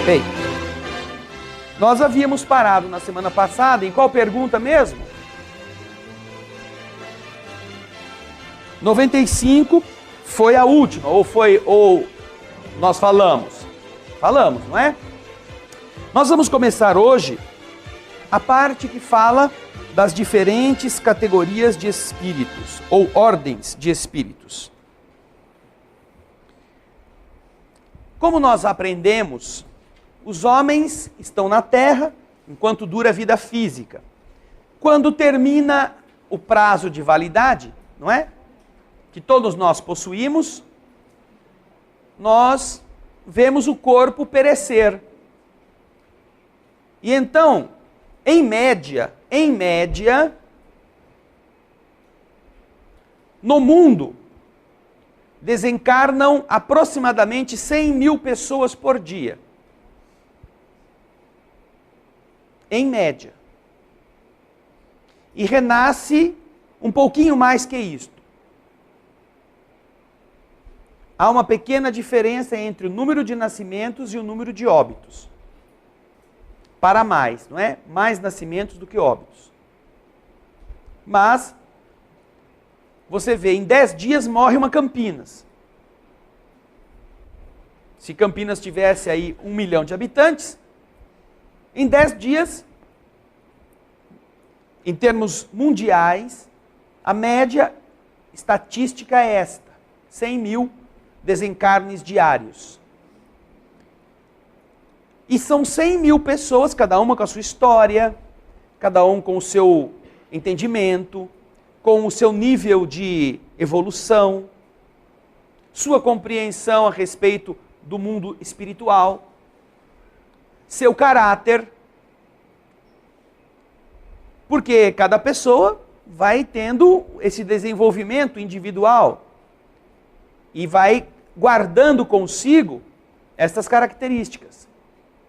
Bem, nós havíamos parado na semana passada em qual pergunta mesmo? 95 foi a última, ou nós falamos? Falamos, não é? Nós vamos começar hoje a parte que fala das diferentes categorias de espíritos, ou ordens de espíritos. Como nós aprendemos, os homens estão na Terra enquanto dura a vida física. Quando termina o prazo de validade, não é? Que todos nós possuímos, nós vemos o corpo perecer. E então, em média, no mundo, desencarnam aproximadamente 100 mil pessoas por dia. Em média. E renasce um pouquinho mais que isto. Há uma pequena diferença entre o número de nascimentos e o número de óbitos. Para mais, não é? Mais nascimentos do que óbitos. Mas, você vê, em 10 dias morre uma Campinas. Se Campinas tivesse aí 1 milhão de habitantes, em 10 dias, em termos mundiais, a média estatística é esta: 100 mil desencarnes diários. E são 100 mil pessoas, cada uma com a sua história, cada um com o seu entendimento, com o seu nível de evolução, sua compreensão a respeito do mundo espiritual, seu caráter, porque cada pessoa vai tendo esse desenvolvimento individual e vai guardando consigo essas características.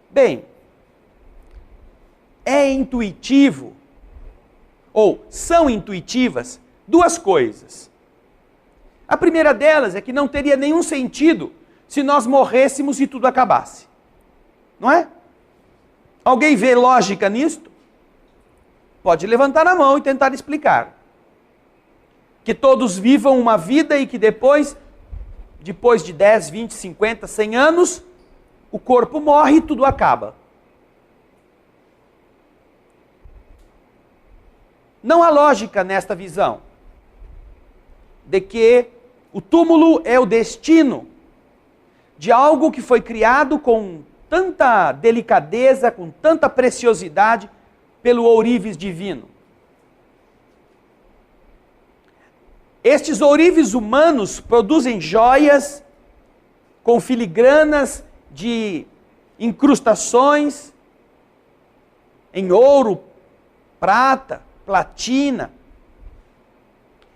Bem, é intuitivo, ou são intuitivas, duas coisas. A primeira delas é que não teria nenhum sentido se nós morrêssemos e tudo acabasse. Não é? Alguém vê lógica nisto? Pode levantar a mão e tentar explicar. Que todos vivam uma vida e que depois de 10, 20, 50, 100 anos, o corpo morre e tudo acaba. Não há lógica nesta visão de que o túmulo é o destino de algo que foi criado com tanta delicadeza, com tanta preciosidade pelo ourives divino. Estes ourives humanos produzem joias com filigranas de incrustações em ouro, prata, platina.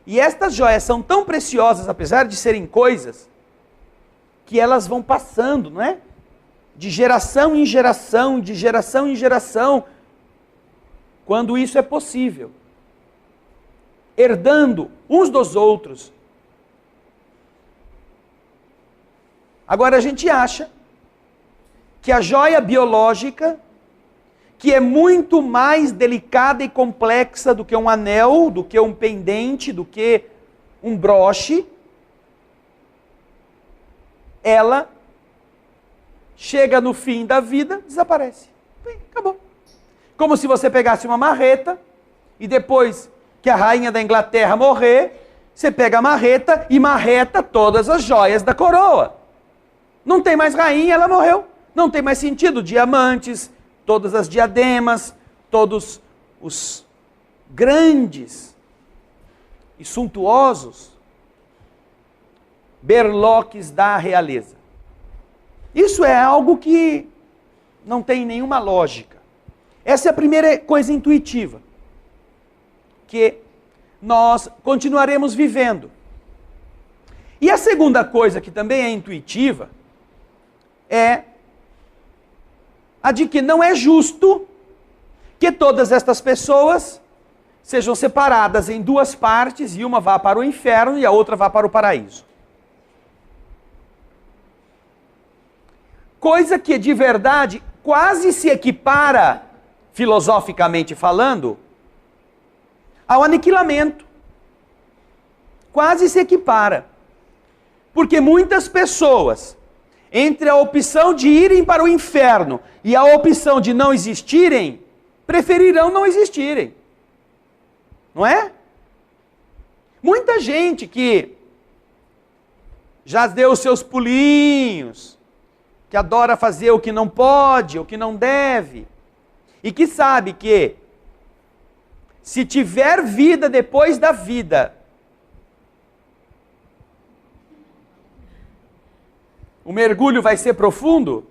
E estas joias são tão preciosas, apesar de serem coisas, que elas vão passando, não é? De geração em geração, de geração em geração, quando isso é possível. Herdando uns dos outros. Agora a gente acha que a joia biológica, que é muito mais delicada e complexa do que um anel, do que um pendente, do que um broche, ela chega no fim da vida, desaparece. Bem, acabou. Como se você pegasse uma marreta e depois que a rainha da Inglaterra morrer, você pega a marreta e marreta todas as joias da coroa. Não tem mais rainha, ela morreu. Não tem mais sentido. Diamantes, todas as diademas, todos os grandes e suntuosos berloques da realeza. Isso é algo que não tem nenhuma lógica. Essa é a primeira coisa intuitiva. Que nós continuaremos vivendo. E a segunda coisa que também é intuitiva é a de que não é justo que todas estas pessoas sejam separadas em duas partes e uma vá para o inferno e a outra vá para o paraíso. coisa que de verdade quase se equipara, filosoficamente falando, ao aniquilamento. Quase se equipara. Porque muitas pessoas, entre a opção de irem para o inferno e a opção de não existirem, preferirão não existirem. Não é? Muita gente que já deu os seus pulinhos, que adora fazer o que não pode, o que não deve, e que sabe que se tiver vida depois da vida, o mergulho vai ser profundo,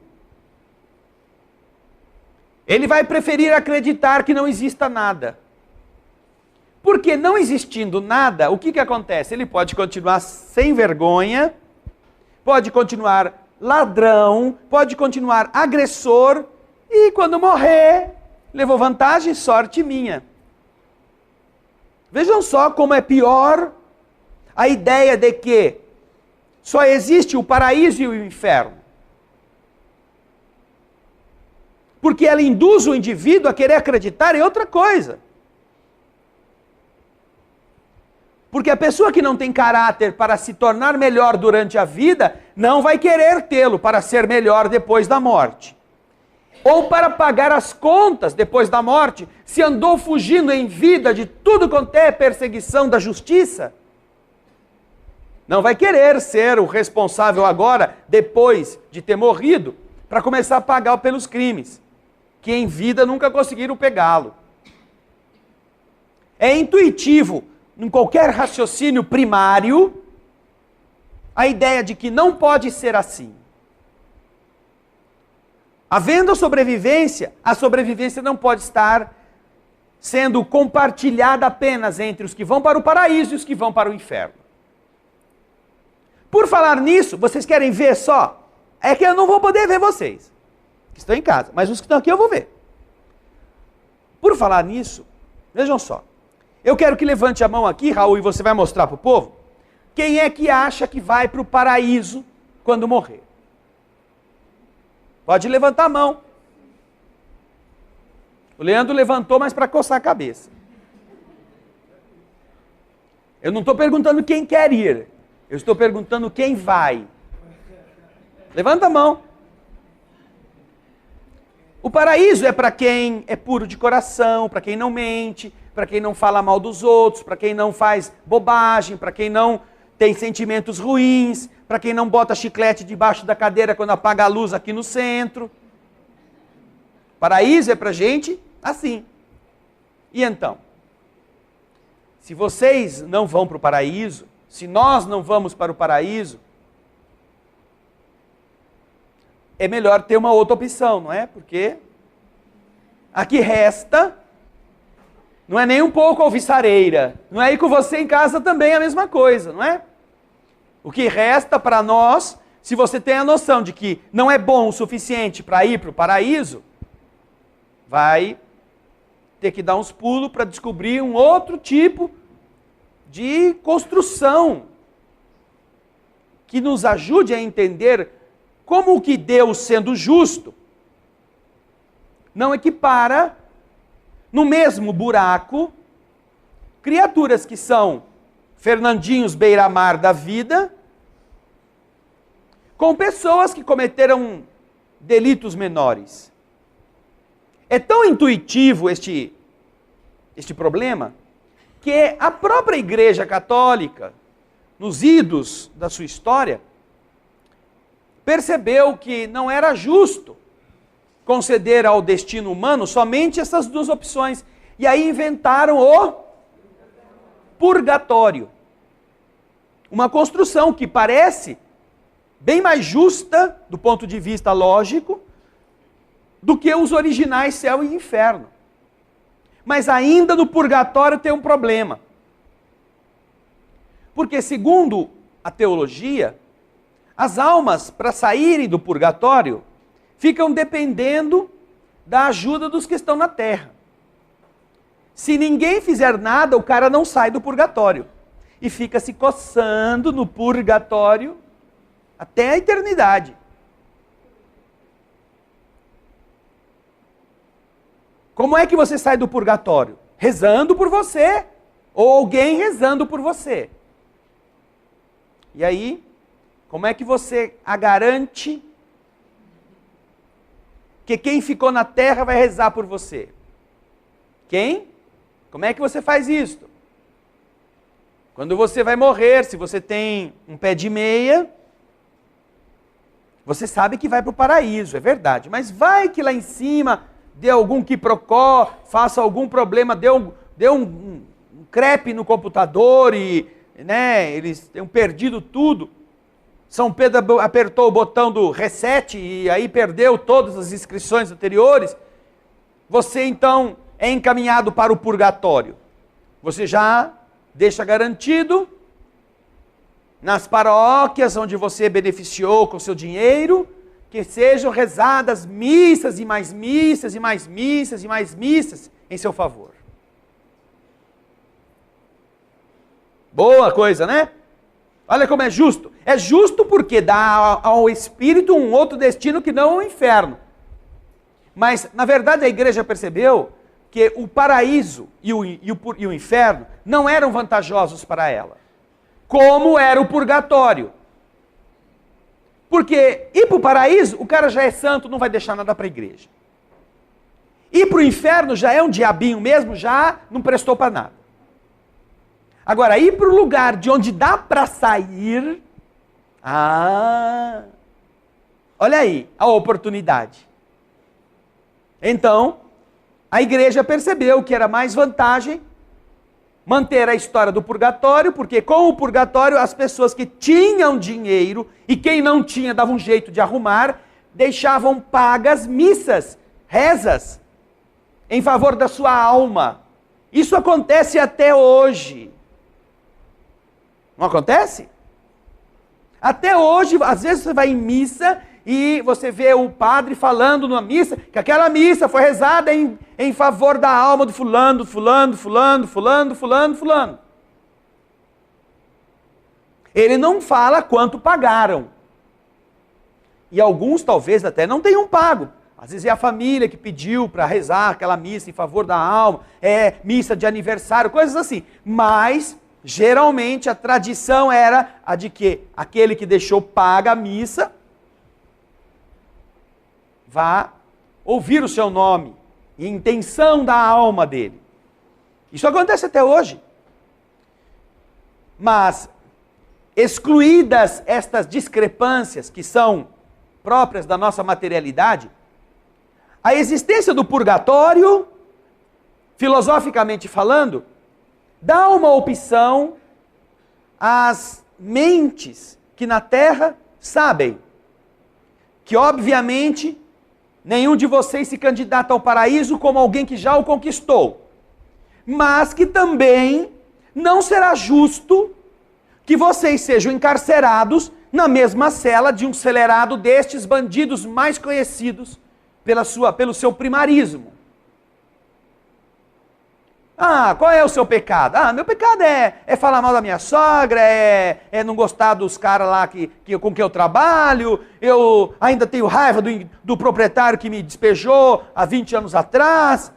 ele vai preferir acreditar que não exista nada. Porque não existindo nada, o que acontece? Ele pode continuar sem vergonha, pode continuar ladrão, pode continuar agressor, e quando morrer, levou vantagem, sorte minha. Vejam só como é pior a ideia de que só existe o paraíso e o inferno. Porque ela induz o indivíduo a querer acreditar em outra coisa. Porque a pessoa que não tem caráter para se tornar melhor durante a vida, não vai querer tê-lo para ser melhor depois da morte. Ou para pagar as contas depois da morte, se andou fugindo em vida de tudo quanto é perseguição da justiça, não vai querer ser o responsável agora, depois de ter morrido, para começar a pagar pelos crimes, que em vida nunca conseguiram pegá-lo. É intuitivo, em qualquer raciocínio primário, a ideia de que não pode ser assim. Havendo a sobrevivência não pode estar sendo compartilhada apenas entre os que vão para o paraíso e os que vão para o inferno. Por falar nisso, vocês querem ver só? É que eu não vou poder ver vocês, que estão em casa, mas os que estão aqui eu vou ver. Por falar nisso, vejam só. Eu quero que levante a mão aqui, Raul, e você vai mostrar para o povo. Quem é que acha que vai para o paraíso quando morrer? Pode levantar a mão. O Leandro levantou, mas para coçar a cabeça. Eu não estou perguntando quem quer ir. Eu estou perguntando quem vai. Levanta a mão. O paraíso é para quem é puro de coração, para quem não mente, para quem não fala mal dos outros, para quem não faz bobagem, para quem não tem sentimentos ruins, para quem não bota chiclete debaixo da cadeira quando apaga a luz aqui no centro. Paraíso é para gente assim. E então? Se vocês não vão para o paraíso, se nós não vamos para o paraíso, é melhor ter uma outra opção, não é? Porque a que resta não é nem um pouco alvissareira. Não é ir com você em casa também a mesma coisa, não é? O que resta para nós, se você tem a noção de que não é bom o suficiente para ir para o paraíso, vai ter que dar uns pulos para descobrir um outro tipo de construção que nos ajude a entender como que Deus, sendo justo, não equipara no mesmo buraco criaturas que são Fernandinhos beira-mar da vida com pessoas que cometeram delitos menores. É tão intuitivo este problema que a própria Igreja Católica, nos idos da sua história, percebeu que não era justo conceder ao destino humano somente essas duas opções. E aí inventaram o purgatório. Uma construção que parece bem mais justa, do ponto de vista lógico, do que os originais céu e inferno. Mas ainda no purgatório tem um problema. Porque, segundo a teologia, as almas, para saírem do purgatório, ficam dependendo da ajuda dos que estão na terra. Se ninguém fizer nada, o cara não sai do purgatório. E fica se coçando no purgatório até a eternidade. Como é que você sai do purgatório? Rezando por você, ou alguém rezando por você. E aí, como é que você a garante que quem ficou na terra vai rezar por você? Quem? Como é que você faz isso? Quando você vai morrer, se você tem um pé de meia, você sabe que vai para o paraíso, é verdade. Mas vai que lá em cima dê algum quiprocó, faça algum problema, dê um crepe no computador e eles tenham perdido tudo. São Pedro apertou o botão do reset e aí perdeu todas as inscrições anteriores. Você então é encaminhado para o purgatório. Você já deixa garantido nas paróquias onde você beneficiou com seu dinheiro, que sejam rezadas missas e mais missas e mais missas e mais missas em seu favor. Boa coisa, né? Olha como é justo. É justo porque dá ao espírito um outro destino que não o inferno. Mas, na verdade, a igreja percebeu que o paraíso e o inferno não eram vantajosos para ela, como era o purgatório. Porque ir para o paraíso, o cara já é santo, não vai deixar nada para a igreja. Ir para o inferno já é um diabinho mesmo, já não prestou para nada. Agora, ir para o lugar de onde dá para sair, olha aí a oportunidade. Então, a igreja percebeu que era mais vantagem manter a história do purgatório, porque com o purgatório as pessoas que tinham dinheiro e quem não tinha dava um jeito de arrumar, deixavam pagas missas, rezas, em favor da sua alma. Isso acontece até hoje. Não acontece? Até hoje, às vezes você vai em missa e você vê o padre falando numa missa, que aquela missa foi rezada em favor da alma do fulano, fulano, fulano, fulano, fulano, fulano. Ele não fala quanto pagaram. E alguns talvez até não tenham pago. Às vezes é a família que pediu para rezar aquela missa em favor da alma, é missa de aniversário, coisas assim. Mas, geralmente, a tradição era a de que aquele que deixou paga a missa vá ouvir o seu nome, e intenção da alma dele. Isso acontece até hoje. Mas, excluídas estas discrepâncias que são próprias da nossa materialidade, a existência do purgatório, filosoficamente falando, dá uma opção às mentes que na Terra sabem que, obviamente, nenhum de vocês se candidata ao paraíso como alguém que já o conquistou. Mas que também não será justo que vocês sejam encarcerados na mesma cela de um celerado destes bandidos mais conhecidos pelo seu primarismo. Qual é o seu pecado? Meu pecado é falar mal da minha sogra, é não gostar dos caras lá com quem eu trabalho, eu ainda tenho raiva do proprietário que me despejou há 20 anos atrás.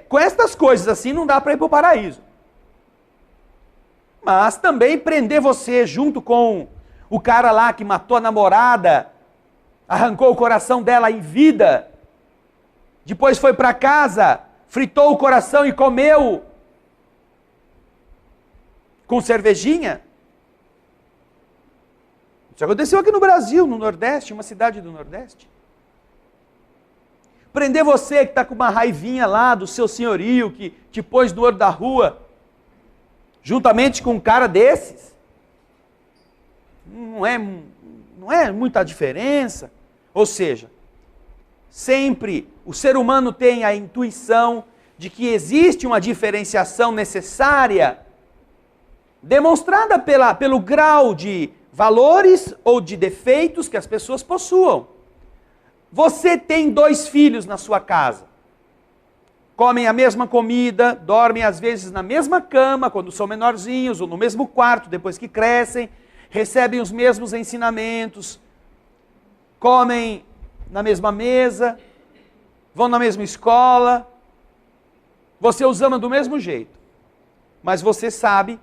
Com estas coisas assim não dá para ir para o paraíso. Mas também prender você junto com o cara lá que matou a namorada, arrancou o coração dela em vida, depois foi para casa, fritou o coração e comeu com cervejinha. Isso aconteceu aqui no Brasil, no Nordeste, uma cidade do Nordeste. Prender você que está com uma raivinha lá do seu senhorio, que te pôs no olho da rua, juntamente com um cara desses, não é muita diferença. Ou seja, sempre o ser humano tem a intuição de que existe uma diferenciação necessária, demonstrada pelo grau de valores ou de defeitos que as pessoas possuam. Você tem 2 filhos na sua casa. Comem a mesma comida, dormem às vezes na mesma cama quando são menorzinhos, ou no mesmo quarto depois que crescem, recebem os mesmos ensinamentos, comem na mesma mesa, vão na mesma escola, você os ama do mesmo jeito. Mas você sabe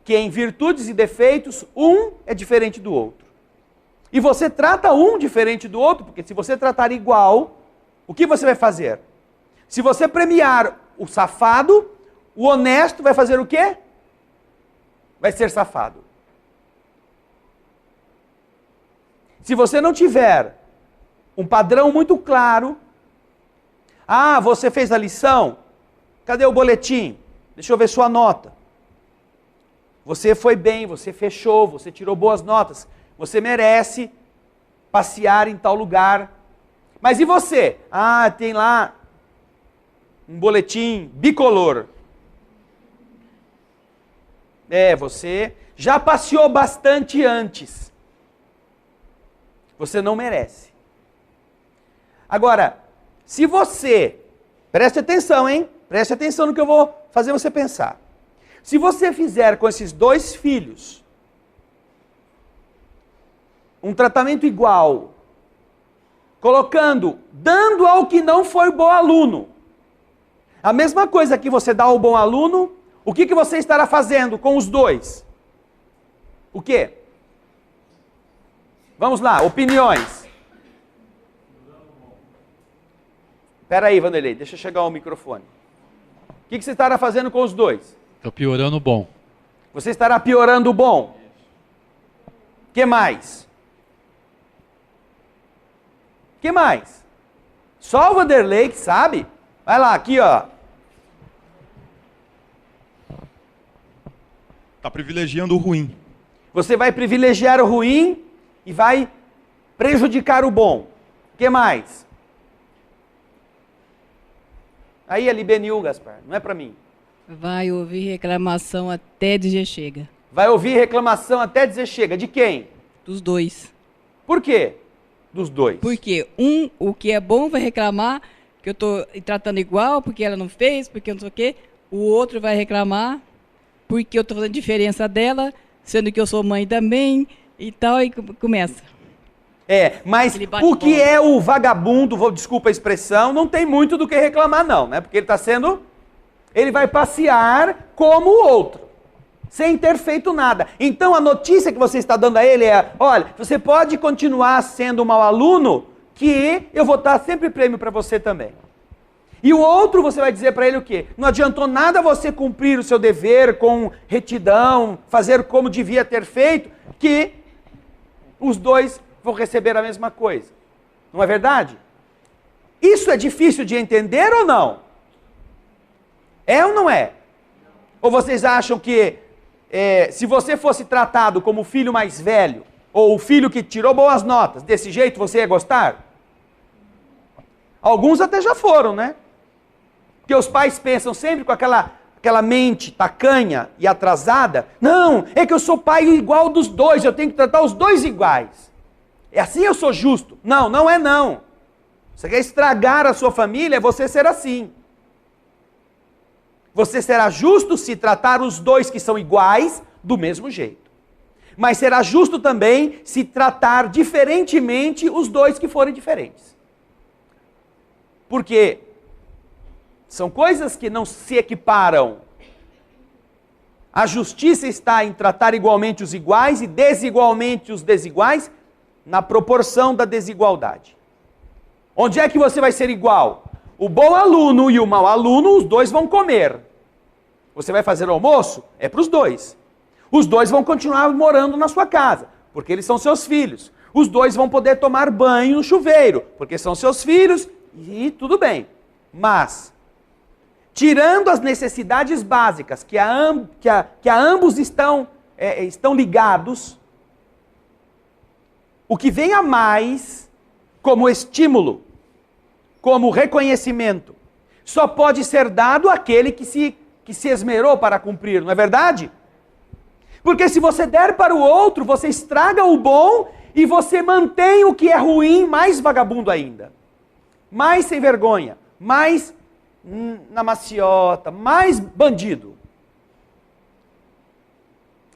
que em virtudes e defeitos, um é diferente do outro. E você trata um diferente do outro, porque se você tratar igual, o que você vai fazer? Se você premiar o safado, o honesto vai fazer o quê? Vai ser safado. Se você não tiver um padrão muito claro, você fez a lição? Cadê o boletim? Deixa eu ver sua nota. Você foi bem, você fechou, você tirou boas notas. Você merece passear em tal lugar. Mas e você? Tem lá um boletim bicolor. Você já passeou bastante antes. Você não merece. Agora, se você... Preste atenção, hein? Preste atenção no que eu vou fazer você pensar. Se você fizer com esses 2 filhos um tratamento igual, dando ao que não foi bom aluno, a mesma coisa que você dá ao bom aluno, o que você estará fazendo com os 2? O quê? Vamos lá, opiniões. Espera aí, Vanderlei, deixa eu chegar ao microfone. O que você estará fazendo com os 2? Estou piorando o bom. Você estará piorando o bom. O que mais? O que mais? Só o Vanderlei que sabe. Vai lá, aqui ó. Está privilegiando o ruim. Você vai privilegiar o ruim e vai prejudicar o bom. O que mais? Aí é LBNU, Gaspar, não é para mim. Vai ouvir reclamação até dizer chega. Vai ouvir reclamação até dizer chega. De quem? Dos 2. Por quê? Dos 2. Porque o que é bom vai reclamar que eu estou tratando igual, porque ela não fez, porque eu não sei o quê. O outro vai reclamar porque eu estou fazendo diferença dela, sendo que eu sou mãe também e tal, e começa. Mas o que é o vagabundo, desculpa a expressão, não tem muito do que reclamar não, né? Porque ele vai passear como o outro, sem ter feito nada. Então a notícia que você está dando a ele é, olha, você pode continuar sendo um mau aluno, que eu vou dar sempre prêmio para você também. E o outro você vai dizer para ele o quê? Não adiantou nada você cumprir o seu dever com retidão, fazer como devia ter feito, que os 2 vão receber a mesma coisa. Não é verdade? Isso é difícil de entender ou não? É ou não é? Ou vocês acham que se você fosse tratado como o filho mais velho, ou o filho que tirou boas notas, desse jeito você ia gostar? Alguns até já foram, né? Porque os pais pensam sempre com aquela mente tacanha e atrasada. Não, é que eu sou pai igual dos 2, eu tenho que tratar os 2 iguais. É assim eu sou justo. Não, não é não. Você quer estragar a sua família, é você ser assim. Você será justo se tratar os 2 que são iguais do mesmo jeito. Mas será justo também se tratar diferentemente os 2 que forem diferentes. Porque são coisas que não se equiparam. A justiça está em tratar igualmente os iguais e desigualmente os desiguais na proporção da desigualdade. Onde é que você vai ser igual? O bom aluno e o mau aluno, os 2 vão comer. Você vai fazer o almoço? É para os 2. Os 2 vão continuar morando na sua casa, porque eles são seus filhos. Os 2 vão poder tomar banho no chuveiro, porque são seus filhos e tudo bem. Mas, tirando as necessidades básicas que a ambos estão ligados, o que vem a mais, como estímulo, como reconhecimento, só pode ser dado àquele que se esmerou para cumprir, não é verdade? Porque se você der para o outro, você estraga o bom e você mantém o que é ruim mais vagabundo ainda. Mais sem vergonha, mais na maciota, mais bandido.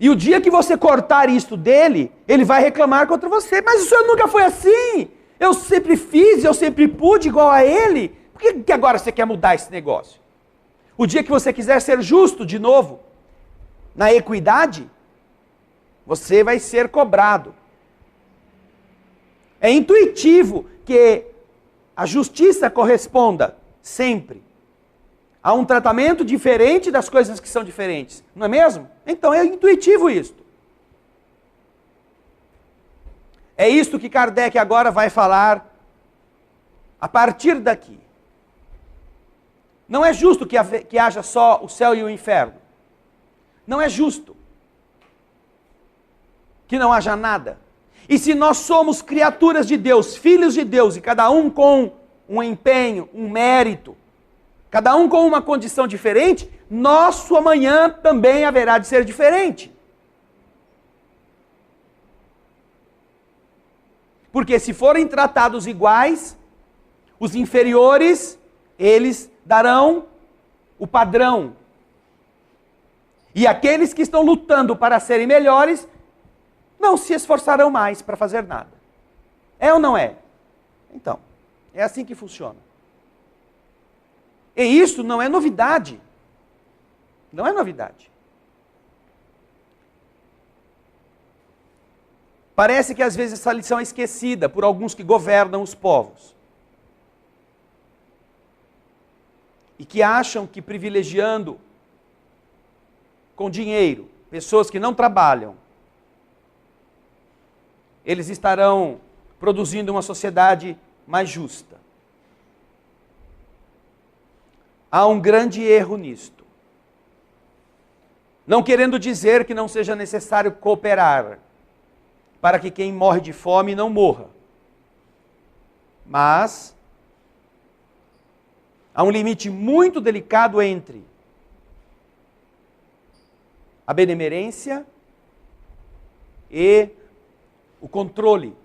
E o dia que você cortar isto dele, ele vai reclamar contra você. Mas o senhor nunca foi assim. Eu sempre fiz, eu sempre pude igual a ele. Por que agora você quer mudar esse negócio? O dia que você quiser ser justo de novo, na equidade, você vai ser cobrado. É intuitivo que a justiça corresponda sempre a um tratamento diferente das coisas que são diferentes. Não é mesmo? Então é intuitivo isto. É isto que Kardec agora vai falar a partir daqui. Não é justo que haja só o céu e o inferno. Não é justo que não haja nada. E se nós somos criaturas de Deus, filhos de Deus, e cada um com um empenho, um mérito, cada um com uma condição diferente, nosso amanhã também haverá de ser diferente. Porque se forem tratados iguais, os inferiores, eles darão o padrão. E aqueles que estão lutando para serem melhores, não se esforçarão mais para fazer nada. É ou não é? Então, é assim que funciona. E isso não é novidade. Não é novidade. Parece que às vezes essa lição é esquecida por alguns que governam os povos. E que acham que privilegiando com dinheiro pessoas que não trabalham, eles estarão produzindo uma sociedade mais justa. Há um grande erro nisto. Não querendo dizer que não seja necessário cooperar para que quem morre de fome não morra. Mas há um limite muito delicado entre a benemerência e o controle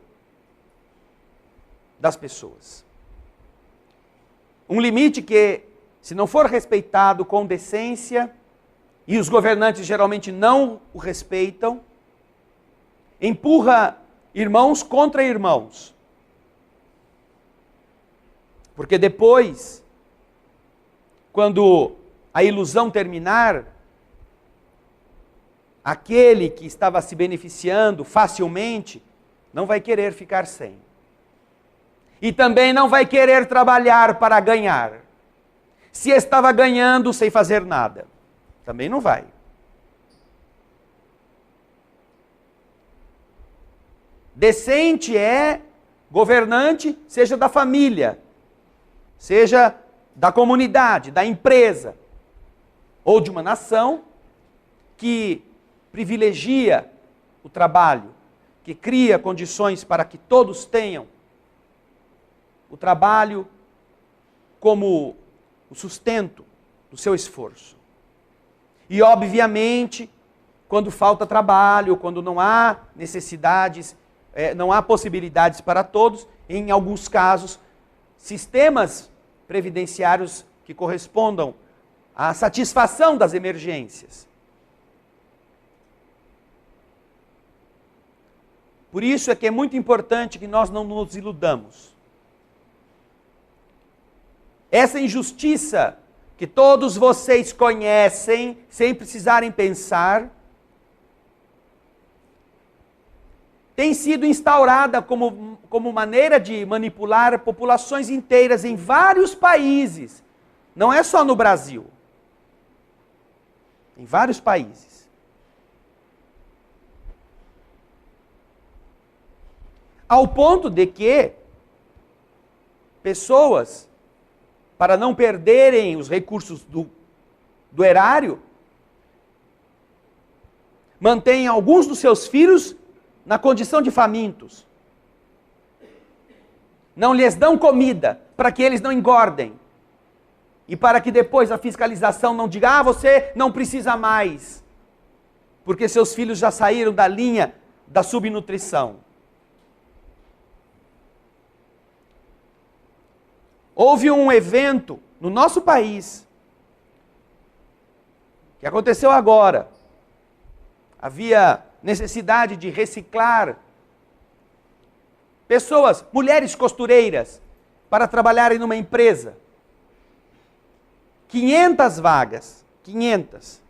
das pessoas. Um limite que, se não for respeitado com decência, e os governantes geralmente não o respeitam, empurra irmãos contra irmãos. Porque depois, quando a ilusão terminar, aquele que estava se beneficiando facilmente, não vai querer ficar sem. E também não vai querer trabalhar para ganhar. Se estava ganhando sem fazer nada, também não vai. Decente é governante, seja da família, seja da comunidade, da empresa, ou de uma nação, que privilegia o trabalho, que cria condições para que todos tenham o trabalho como o sustento do seu esforço. E, obviamente, quando falta trabalho, quando não há necessidades, não há possibilidades para todos, em alguns casos, sistemas previdenciários que correspondam à satisfação das emergências. Por isso é que é muito importante que nós não nos iludamos. Essa injustiça que todos vocês conhecem, sem precisarem pensar, tem sido instaurada como maneira de manipular populações inteiras em vários países. Não é só no Brasil. Em vários países. Ao ponto de que pessoas, para não perderem os recursos do erário, mantêm alguns dos seus filhos na condição de famintos. Não lhes dão comida, para que eles não engordem. E para que depois a fiscalização não diga, você não precisa mais. Porque seus filhos já saíram da linha da subnutrição. Houve um evento no nosso país, que aconteceu agora. Havia necessidade de reciclar pessoas, mulheres costureiras, para trabalharem numa empresa. 500 vagas. 500.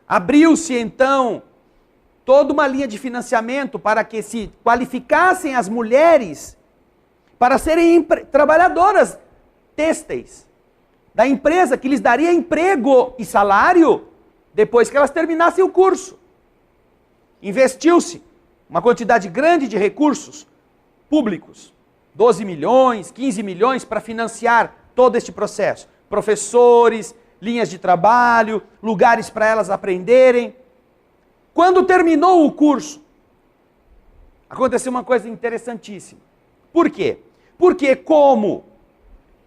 Abriu-se então toda uma linha de financiamento para que se qualificassem as mulheres para serem trabalhadoras têxteis da empresa, que lhes daria emprego e salário depois que elas terminassem o curso. Investiu-se uma quantidade grande de recursos públicos, 12 milhões, 15 milhões para financiar todo este processo. Professores, linhas de trabalho, lugares para elas aprenderem. Quando terminou o curso, aconteceu uma coisa interessantíssima. Por quê? Porque como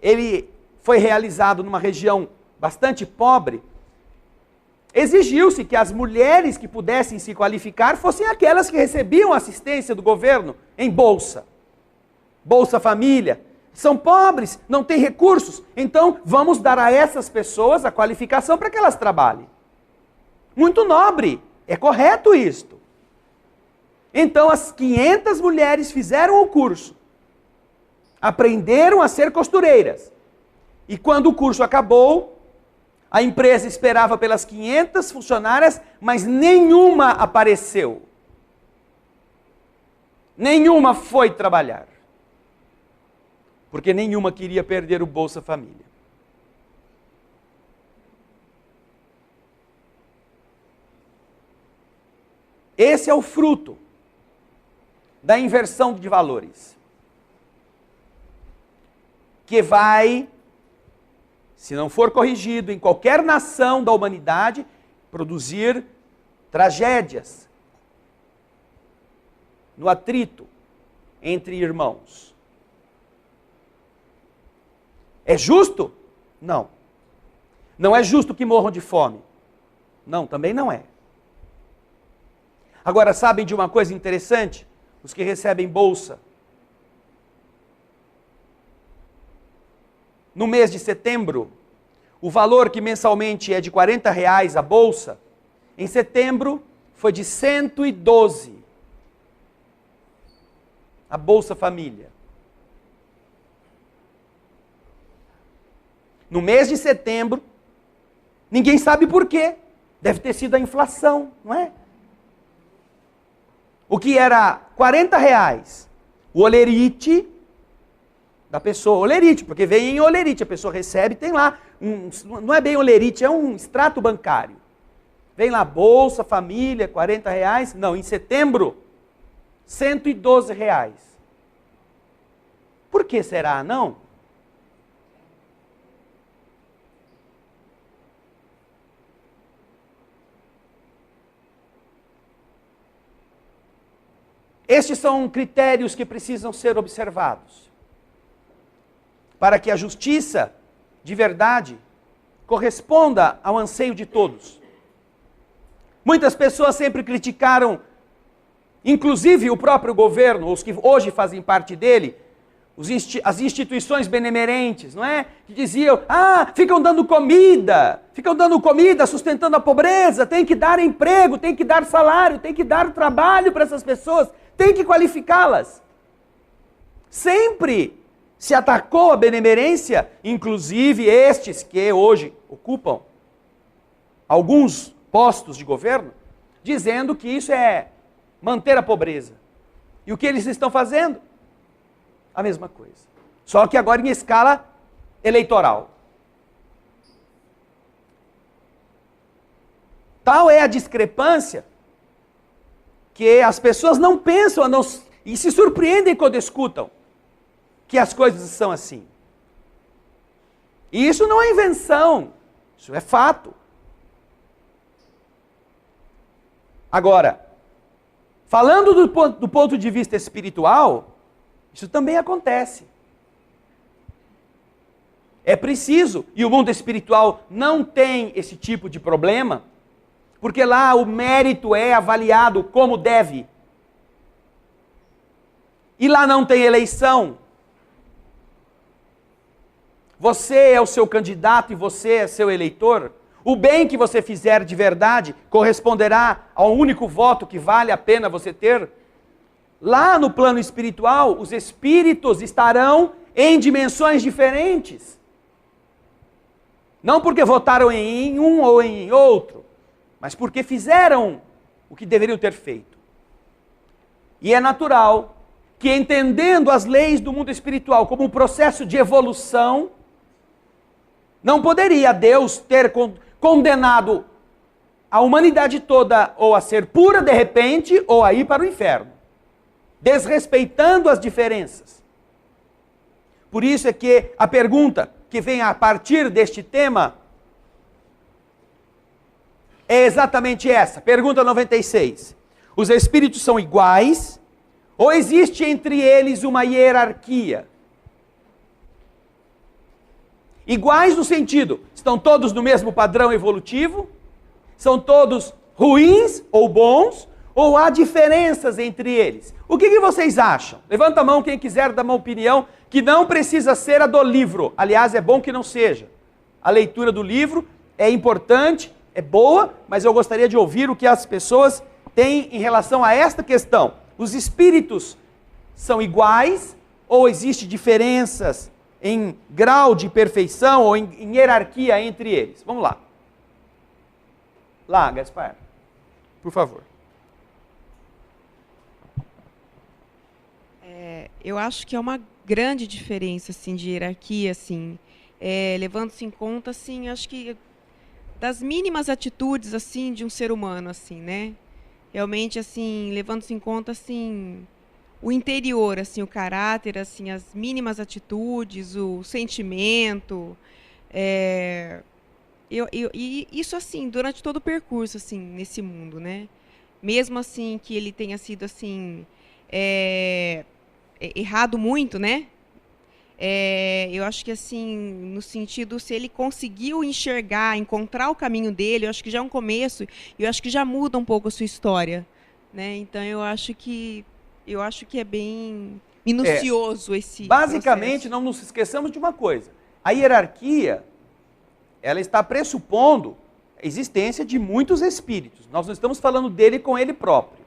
ele foi realizado numa região bastante pobre, exigiu-se que as mulheres que pudessem se qualificar fossem aquelas que recebiam assistência do governo em bolsa. Bolsa Família. São pobres, não têm recursos, então vamos dar a essas pessoas a qualificação para que elas trabalhem. Muito nobre, é correto isto. Então as 500 mulheres fizeram o curso, aprenderam a ser costureiras. E quando o curso acabou, a empresa esperava pelas 500 funcionárias, mas nenhuma apareceu. Nenhuma foi trabalhar. Porque nenhuma queria perder o Bolsa Família. Esse é o fruto da inversão de valores, que vai, se não for corrigido em qualquer nação da humanidade, produzir tragédias no atrito entre irmãos. É justo? Não. Não é justo que morram de fome? Não, também não é. Agora, sabem de uma coisa interessante? Os que recebem bolsa. No mês de setembro, o valor que mensalmente é de R$40 a bolsa, em setembro foi de 112. A Bolsa Família. No mês de setembro, ninguém sabe por quê. Deve ter sido a inflação, não é? O que era R$40, o olerite da pessoa, olerite, porque vem em olerite, a pessoa recebe, tem lá, não é bem olerite, é um extrato bancário. Vem lá, Bolsa Família, R$40, não, em setembro, R$112. Por que será, não? Estes são critérios que precisam ser observados, para que a justiça, de verdade, corresponda ao anseio de todos. Muitas pessoas sempre criticaram, inclusive o próprio governo, os que hoje fazem parte dele, as instituições benemerentes, não é? Que diziam, ficam dando comida, sustentando a pobreza, tem que dar emprego, tem que dar salário, tem que dar trabalho para essas pessoas, tem que qualificá-las. Sempre se atacou a benemerência, inclusive estes que hoje ocupam alguns postos de governo, dizendo que isso é manter a pobreza. E o que eles estão fazendo? A mesma coisa. Só que agora em escala eleitoral. Tal é a discrepância que as pessoas não pensam e se surpreendem quando escutam que as coisas são assim. E isso não é invenção, isso é fato. Agora, falando do ponto de vista espiritual, isso também acontece. É preciso, e o mundo espiritual não tem esse tipo de problema, porque lá o mérito é avaliado como deve. E lá não tem eleição. Você é o seu candidato e você é seu eleitor. O bem que você fizer de verdade corresponderá ao único voto que vale a pena você ter. lá no plano espiritual, os espíritos estarão em dimensões diferentes. Não porque votaram em um ou em outro, mas porque fizeram o que deveriam ter feito. E é natural que, entendendo as leis do mundo espiritual como um processo de evolução, não poderia Deus ter condenado a humanidade toda ou a ser pura de repente ou a ir para o inferno, desrespeitando as diferenças. Por isso é que a pergunta que vem a partir deste tema é exatamente essa. Pergunta 96. Os espíritos são iguais ou existe entre eles uma hierarquia? Iguais no sentido, estão todos no mesmo padrão evolutivo? São todos ruins ou bons? Ou há diferenças entre eles? O que vocês acham? Levanta a mão quem quiser dar uma opinião que não precisa ser a do livro. Aliás, é bom que não seja. A leitura do livro é importante, é boa, mas eu gostaria de ouvir o que as pessoas têm em relação a esta questão. Os espíritos são iguais ou existem diferenças em grau de perfeição ou em hierarquia entre eles? Vamos lá. Lá, Gaspar, por favor. Eu acho que é uma grande diferença, assim, de hierarquia, assim, levando-se em conta, assim, acho que das mínimas atitudes, assim, de um ser humano, assim, né? Realmente, assim, levando-se em conta, assim, o interior, assim, o caráter, assim, as mínimas atitudes, o sentimento, e isso, assim, durante todo o percurso, assim, nesse mundo, né? Mesmo, assim, que ele tenha sido, assim, errado muito, né? Eu acho que, assim, no sentido, se ele conseguiu enxergar, encontrar o caminho dele, eu acho que já é um começo, e eu acho que já muda um pouco a sua história, né? Então, eu acho que é bem minucioso esse basicamente, processo. não nos esqueçamos de uma coisa. A hierarquia, ela está pressupondo a existência de muitos espíritos. Nós não estamos falando dele com ele próprio.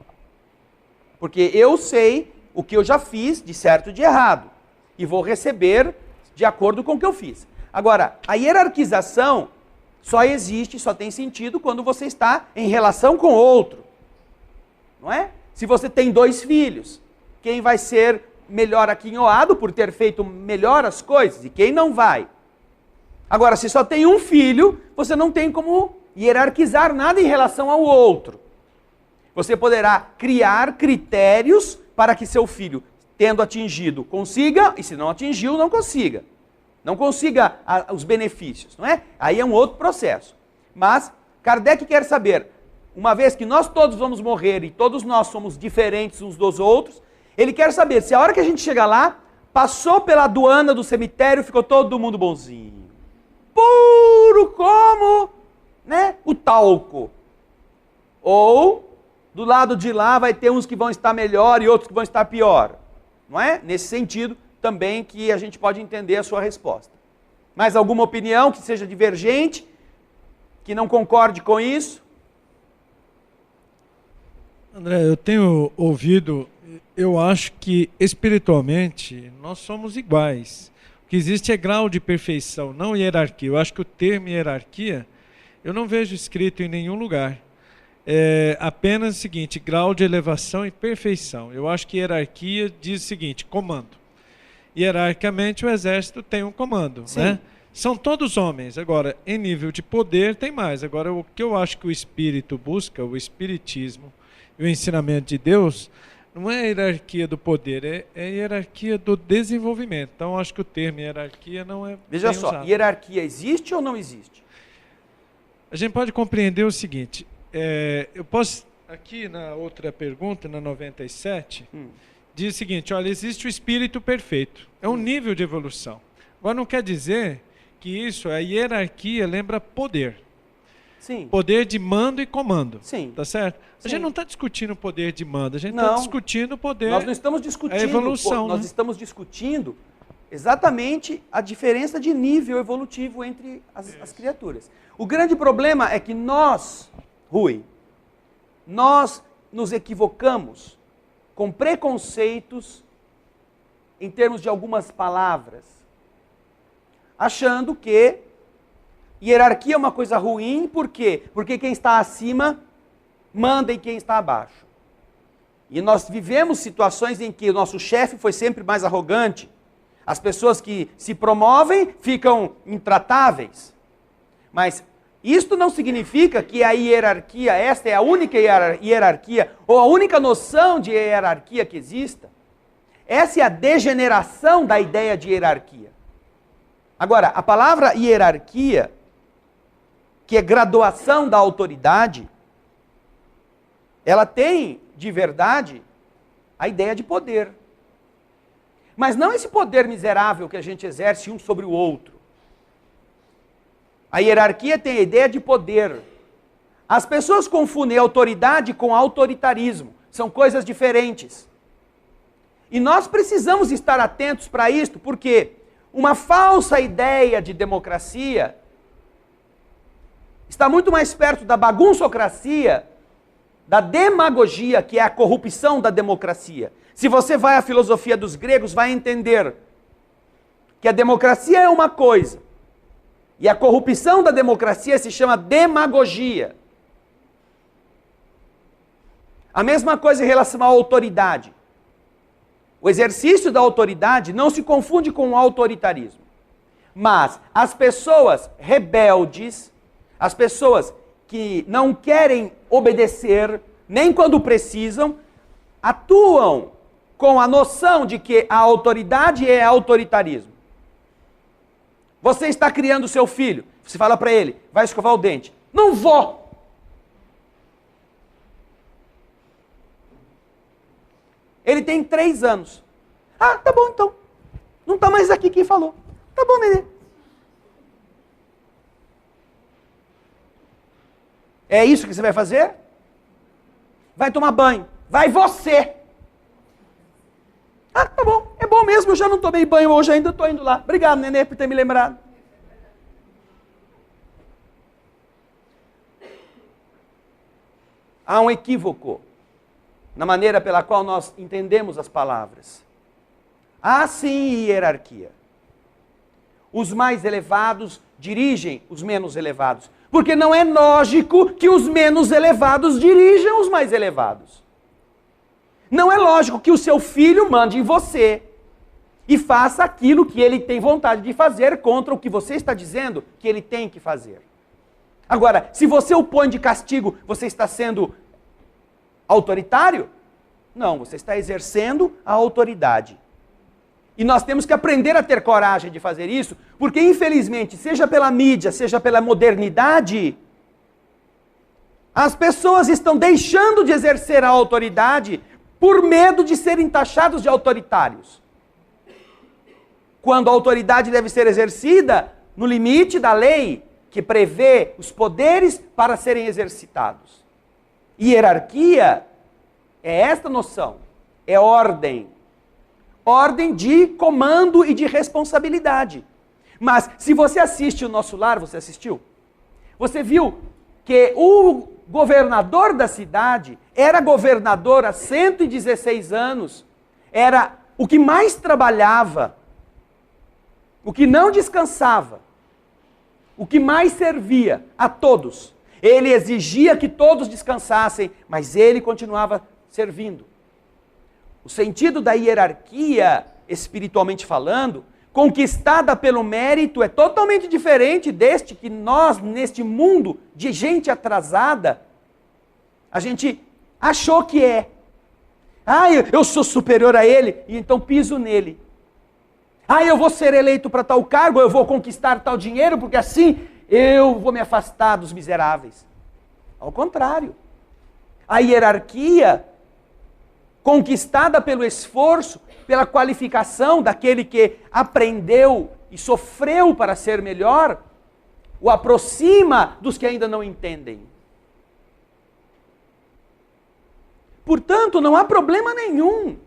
Porque eu sei o que eu já fiz de certo e de errado. E vou receber de acordo com o que eu fiz. Agora, a hierarquização só existe, só tem sentido quando você está em relação com outro. Não é? Se você tem 2 filhos, quem vai ser melhor aquinhoado por ter feito melhor as coisas e quem não vai? Agora, se só tem um filho, você não tem como hierarquizar nada em relação ao outro. Você poderá criar critérios para que seu filho, tendo atingido, consiga, e se não atingiu, não consiga. Não consiga os benefícios, não é? Aí é um outro processo. Mas Kardec quer saber, uma vez que nós todos vamos morrer e todos nós somos diferentes uns dos outros, ele quer saber se a hora que a gente chegar lá, passou pela aduana do cemitério, ficou todo mundo bonzinho. Puro como, né, o talco. Ou, do lado de lá, vai ter uns que vão estar melhor e outros que vão estar pior. Não é? Nesse sentido, também, que a gente pode entender a sua resposta. Mais alguma opinião que seja divergente, que não concorde com isso? André, eu tenho ouvido, eu acho que espiritualmente nós somos iguais. O que existe é grau de perfeição, não hierarquia. Eu acho que o termo hierarquia, eu não vejo escrito em nenhum lugar. É apenas o seguinte, grau de elevação e perfeição. Eu acho que hierarquia diz o seguinte, comando. Hierarquicamente o exército tem um comando, né? São todos homens. Agora, em nível de poder tem mais. Agora, o que eu acho que o espírito busca, o espiritismo e o ensinamento de Deus, não é a hierarquia do poder, é a hierarquia do desenvolvimento. Então, eu acho que o termo hierarquia não é Veja bem só, usado. hierarquia existe ou não existe? A gente pode compreender o seguinte, eu posso, aqui na outra pergunta, na 97, diz o seguinte, olha, existe o espírito perfeito, é um nível de evolução. Agora não quer dizer que isso, a hierarquia lembra poder. Sim. Poder de mando e comando. Sim. Tá certo? Sim. A gente não está discutindo o poder de mando, a gente está discutindo o poder. Nós não estamos discutindo a evolução. Nós estamos discutindo exatamente a diferença de nível evolutivo entre as criaturas. O grande problema é que nós, Rui, nós nos equivocamos com preconceitos em termos de algumas palavras, achando que hierarquia é uma coisa ruim, por quê? Porque quem está acima manda em quem está abaixo. E nós vivemos situações em que o nosso chefe foi sempre mais arrogante. As pessoas que se promovem ficam intratáveis. Mas isto não significa que a hierarquia, esta é a única hierarquia, ou a única noção de hierarquia que exista. Essa é a degeneração da ideia de hierarquia. Agora, a palavra hierarquia, que é graduação da autoridade, ela tem, de verdade, a ideia de poder. Mas não esse poder miserável que a gente exerce um sobre o outro. A hierarquia tem a ideia de poder. As pessoas confundem autoridade com autoritarismo. São coisas diferentes. E nós precisamos estar atentos para isto, porque uma falsa ideia de democracia está muito mais perto da bagunçocracia, da demagogia, que é a corrupção da democracia. Se você vai à filosofia dos gregos, vai entender que a democracia é uma coisa, e a corrupção da democracia se chama demagogia. A mesma coisa em relação à autoridade. O exercício da autoridade não se confunde com o autoritarismo. Mas as pessoas rebeldes, as pessoas que não querem obedecer, nem quando precisam, atuam com a noção de que a autoridade é autoritarismo. Você está criando seu filho, você fala para ele, vai escovar o dente. Não vou! Ele tem 3 anos. Ah, tá bom então. Não está mais aqui quem falou. Tá bom, nenê. É isso que você vai fazer? Vai tomar banho. Vai você! Ah, tá bom. É bom mesmo, eu já não tomei banho hoje ainda, estou indo lá. Obrigado, nenê, por ter me lembrado. Há um equívoco na maneira pela qual nós entendemos as palavras. Há sim hierarquia. Os mais elevados dirigem os menos elevados. Porque não é lógico que os menos elevados dirijam os mais elevados. Não é lógico que o seu filho mande em você e faça aquilo que ele tem vontade de fazer contra o que você está dizendo que ele tem que fazer. Agora, se você o põe de castigo, você está sendo autoritário? Não, você está exercendo a autoridade. E nós temos que aprender a ter coragem de fazer isso, porque infelizmente, seja pela mídia, seja pela modernidade, as pessoas estão deixando de exercer a autoridade por medo de serem taxados de autoritários. Quando a autoridade deve ser exercida no limite da lei, que prevê os poderes para serem exercitados. Hierarquia é esta noção, é ordem. Ordem de comando e de responsabilidade. Mas se você assiste o Nosso Lar, você assistiu? Você viu que o governador da cidade era governador há 116 anos, era o que mais trabalhava, o que não descansava, o que mais servia a todos. Ele exigia que todos descansassem, mas ele continuava servindo. O sentido da hierarquia, espiritualmente falando, conquistada pelo mérito, é totalmente diferente deste que nós, neste mundo de gente atrasada, a gente achou que é. Ah, eu sou superior a ele, e então piso nele. Ah, eu vou ser eleito para tal cargo, eu vou conquistar tal dinheiro, porque assim eu vou me afastar dos miseráveis. Ao contrário. A hierarquia, conquistada pelo esforço, pela qualificação daquele que aprendeu e sofreu para ser melhor, o aproxima dos que ainda não entendem. Portanto, não há problema nenhum,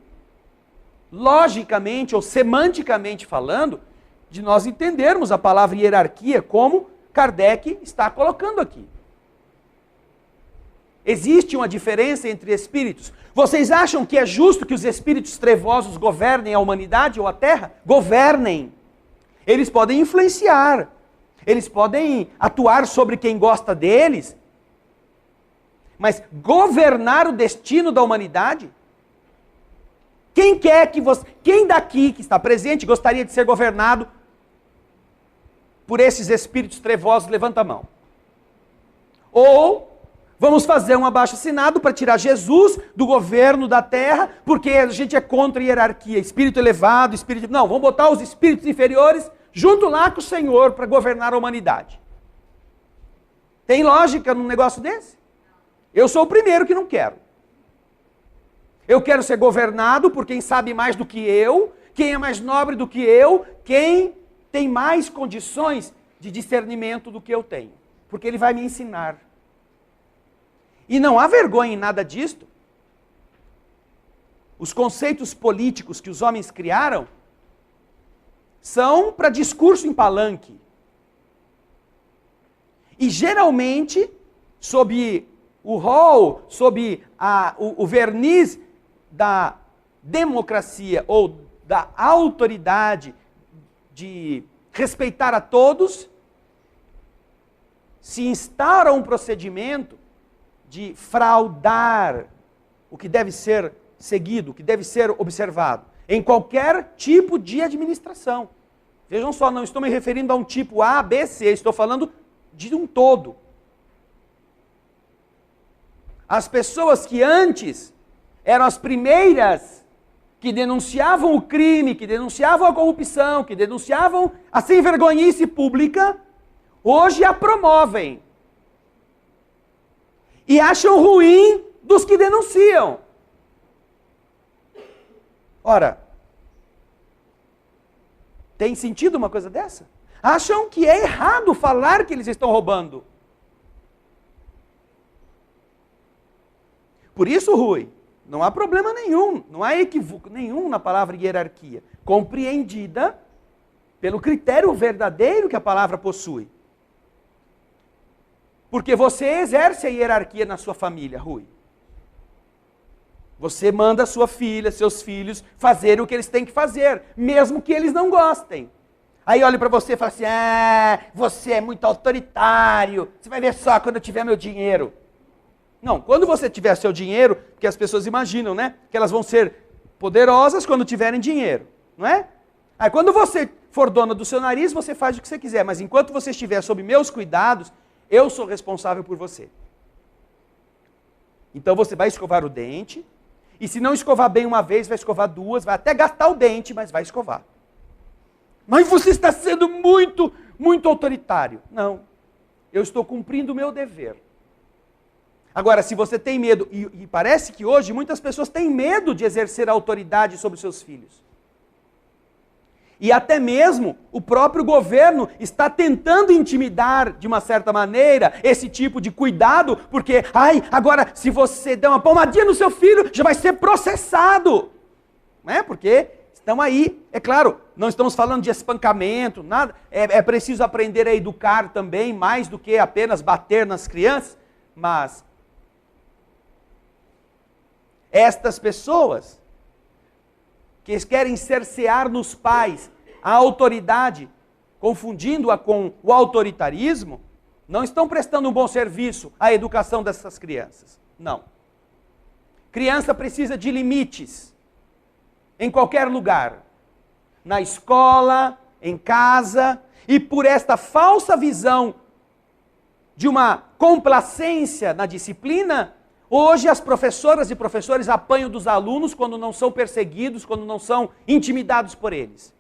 logicamente ou semanticamente falando, de nós entendermos a palavra hierarquia como Kardec está colocando aqui. existe uma diferença entre espíritos. Vocês acham que é justo que os espíritos trevosos governem a humanidade ou a Terra? Governem. Eles podem influenciar. Eles podem atuar sobre quem gosta deles. Mas governar o destino da humanidade? Quem daqui que está presente gostaria de ser governado por esses espíritos trevosos? Levanta a mão. Ou vamos fazer um abaixo-assinado para tirar Jesus do governo da terra, porque a gente é contra a hierarquia, espírito elevado, espírito... Não, vamos botar os espíritos inferiores junto lá com o Senhor para governar a humanidade. Tem lógica num negócio desse? Eu sou o primeiro que não quero. Eu quero ser governado por quem sabe mais do que eu, quem é mais nobre do que eu, quem tem mais condições de discernimento do que eu tenho. Porque ele vai me ensinar. E não há vergonha em nada disto. Os conceitos políticos que os homens criaram são para discurso em palanque. E geralmente, sob o rol, sob o verniz da democracia ou da autoridade de respeitar a todos, se instaura um procedimento de fraudar o que deve ser seguido, o que deve ser observado, em qualquer tipo de administração. Vejam só, não estou me referindo a um tipo A, B, C, estou falando de um todo. As pessoas que antes eram as primeiras que denunciavam o crime, que denunciavam a corrupção, que denunciavam a sem-vergonhice pública, hoje a promovem. E acham ruim dos que denunciam. Ora, tem sentido uma coisa dessa? Acham que é errado falar que eles estão roubando. Por isso, Rui, não há problema nenhum, não há equívoco nenhum na palavra hierarquia, compreendida pelo critério verdadeiro que a palavra possui. Porque você exerce a hierarquia na sua família, Rui. Você manda sua filha, seus filhos fazerem o que eles têm que fazer, mesmo que eles não gostem. Aí olha para você e fala assim, você é muito autoritário, você vai ver só quando eu tiver meu dinheiro. Não, quando você tiver seu dinheiro, porque as pessoas imaginam, né? Que elas vão ser poderosas quando tiverem dinheiro, não é? Aí quando você for dona do seu nariz, você faz o que você quiser, mas enquanto você estiver sob meus cuidados, eu sou responsável por você. Então você vai escovar o dente, e se não escovar bem uma vez, vai escovar duas, vai até gastar o dente, mas vai escovar. Mas você está sendo muito, muito autoritário. Não, eu estou cumprindo o meu dever. Agora, se você tem medo, e parece que hoje muitas pessoas têm medo de exercer a autoridade sobre os seus filhos. E até mesmo o próprio governo está tentando intimidar, de uma certa maneira, esse tipo de cuidado, porque, agora se você der uma palmadinha no seu filho, já vai ser processado. Não é? Porque estão aí, é claro, não estamos falando de espancamento, nada, é preciso aprender a educar também, mais do que apenas bater nas crianças, mas estas pessoas que querem cercear nos pais a autoridade, confundindo-a com o autoritarismo, não estão prestando um bom serviço à educação dessas crianças. Não. Criança precisa de limites, em qualquer lugar. Na escola, em casa, e por esta falsa visão de uma complacência na disciplina, hoje as professoras e professores apanham dos alunos quando não são perseguidos, quando não são intimidados por eles.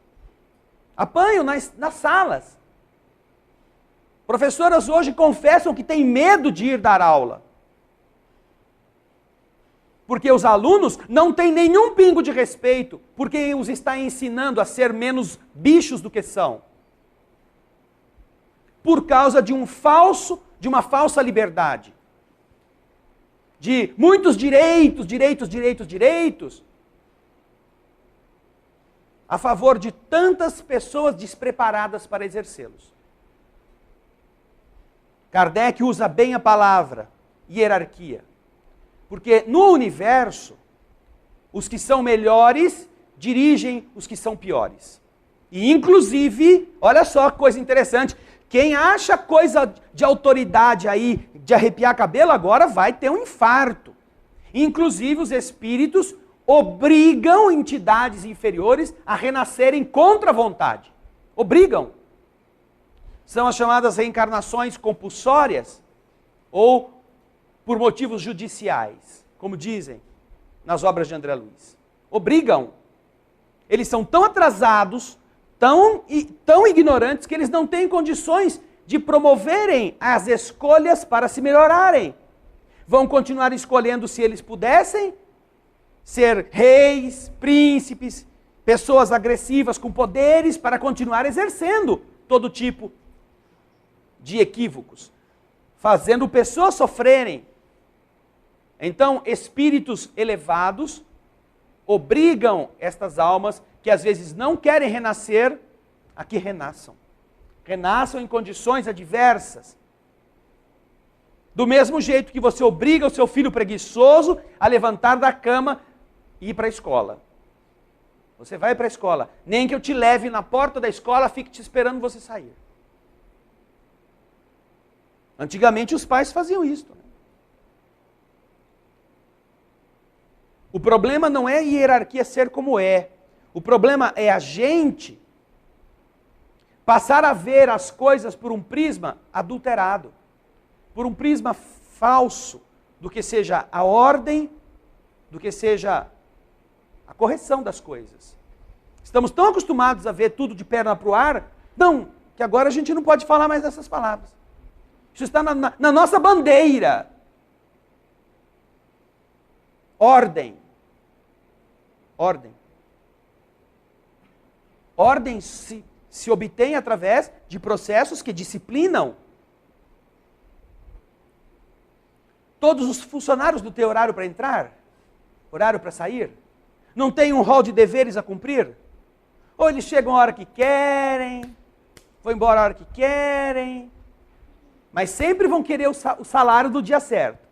Apanham nas salas. Professoras hoje confessam que têm medo de ir dar aula. Porque os alunos não têm nenhum pingo de respeito por quem os está ensinando a ser menos bichos do que são. Por causa de uma falsa liberdade. De muitos direitos, a favor de tantas pessoas despreparadas para exercê-los. Kardec usa bem a palavra hierarquia. Porque no universo, os que são melhores dirigem os que são piores. E inclusive, olha só que coisa interessante, quem acha coisa de autoridade aí, de arrepiar cabelo, agora vai ter um infarto. Inclusive os espíritos obrigam entidades inferiores a renascerem contra a vontade. Obrigam. São as chamadas reencarnações compulsórias ou por motivos judiciais, como dizem nas obras de André Luiz. Obrigam. Eles são tão atrasados, tão ignorantes, que eles não têm condições de promoverem as escolhas para se melhorarem. Vão continuar escolhendo, se eles pudessem, ser reis, príncipes, pessoas agressivas com poderes para continuar exercendo todo tipo de equívocos, fazendo pessoas sofrerem. Então, espíritos elevados obrigam estas almas que às vezes não querem renascer, a que renasçam. Renasçam em condições adversas. Do mesmo jeito que você obriga o seu filho preguiçoso a levantar da cama e ir para a escola. Você vai para a escola. Nem que eu te leve na porta da escola, fique te esperando você sair. Antigamente os pais faziam isso. O problema não é a hierarquia ser como é. O problema é a gente passar a ver as coisas por um prisma adulterado, por um prisma falso, do que seja a ordem, do que seja a correção das coisas. Estamos tão acostumados a ver tudo de perna para o ar, não, que agora a gente não pode falar mais dessas palavras. Isso está na nossa bandeira. Ordem. Ordem. Ordem se obtém através de processos que disciplinam. Todos os funcionários não têm horário para entrar? Horário para sair? Não tem um rol de deveres a cumprir? Ou eles chegam a hora que querem, vão embora a hora que querem, mas sempre vão querer o salário do dia certo.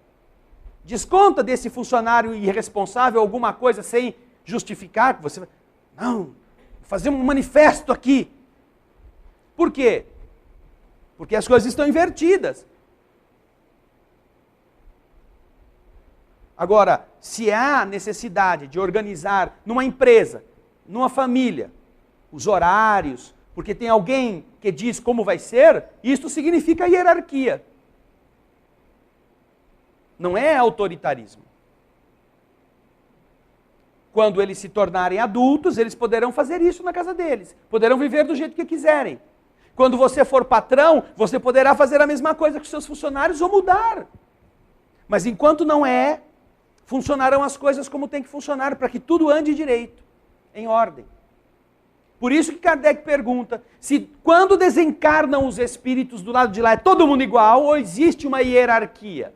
Desconta desse funcionário irresponsável alguma coisa sem justificar, que você vai, não, vou fazer um manifesto aqui. Por quê? Porque as coisas estão invertidas. Agora, se há necessidade de organizar numa empresa, numa família, os horários, porque tem alguém que diz como vai ser, isso significa hierarquia. Não é autoritarismo. Quando eles se tornarem adultos, eles poderão fazer isso na casa deles. Poderão viver do jeito que quiserem. Quando você for patrão, você poderá fazer a mesma coisa com seus funcionários ou mudar. Mas enquanto não é, funcionarão as coisas como tem que funcionar, para que tudo ande direito, em ordem. Por isso que Kardec pergunta, se quando desencarnam os espíritos do lado de lá, é todo mundo igual ou existe uma hierarquia?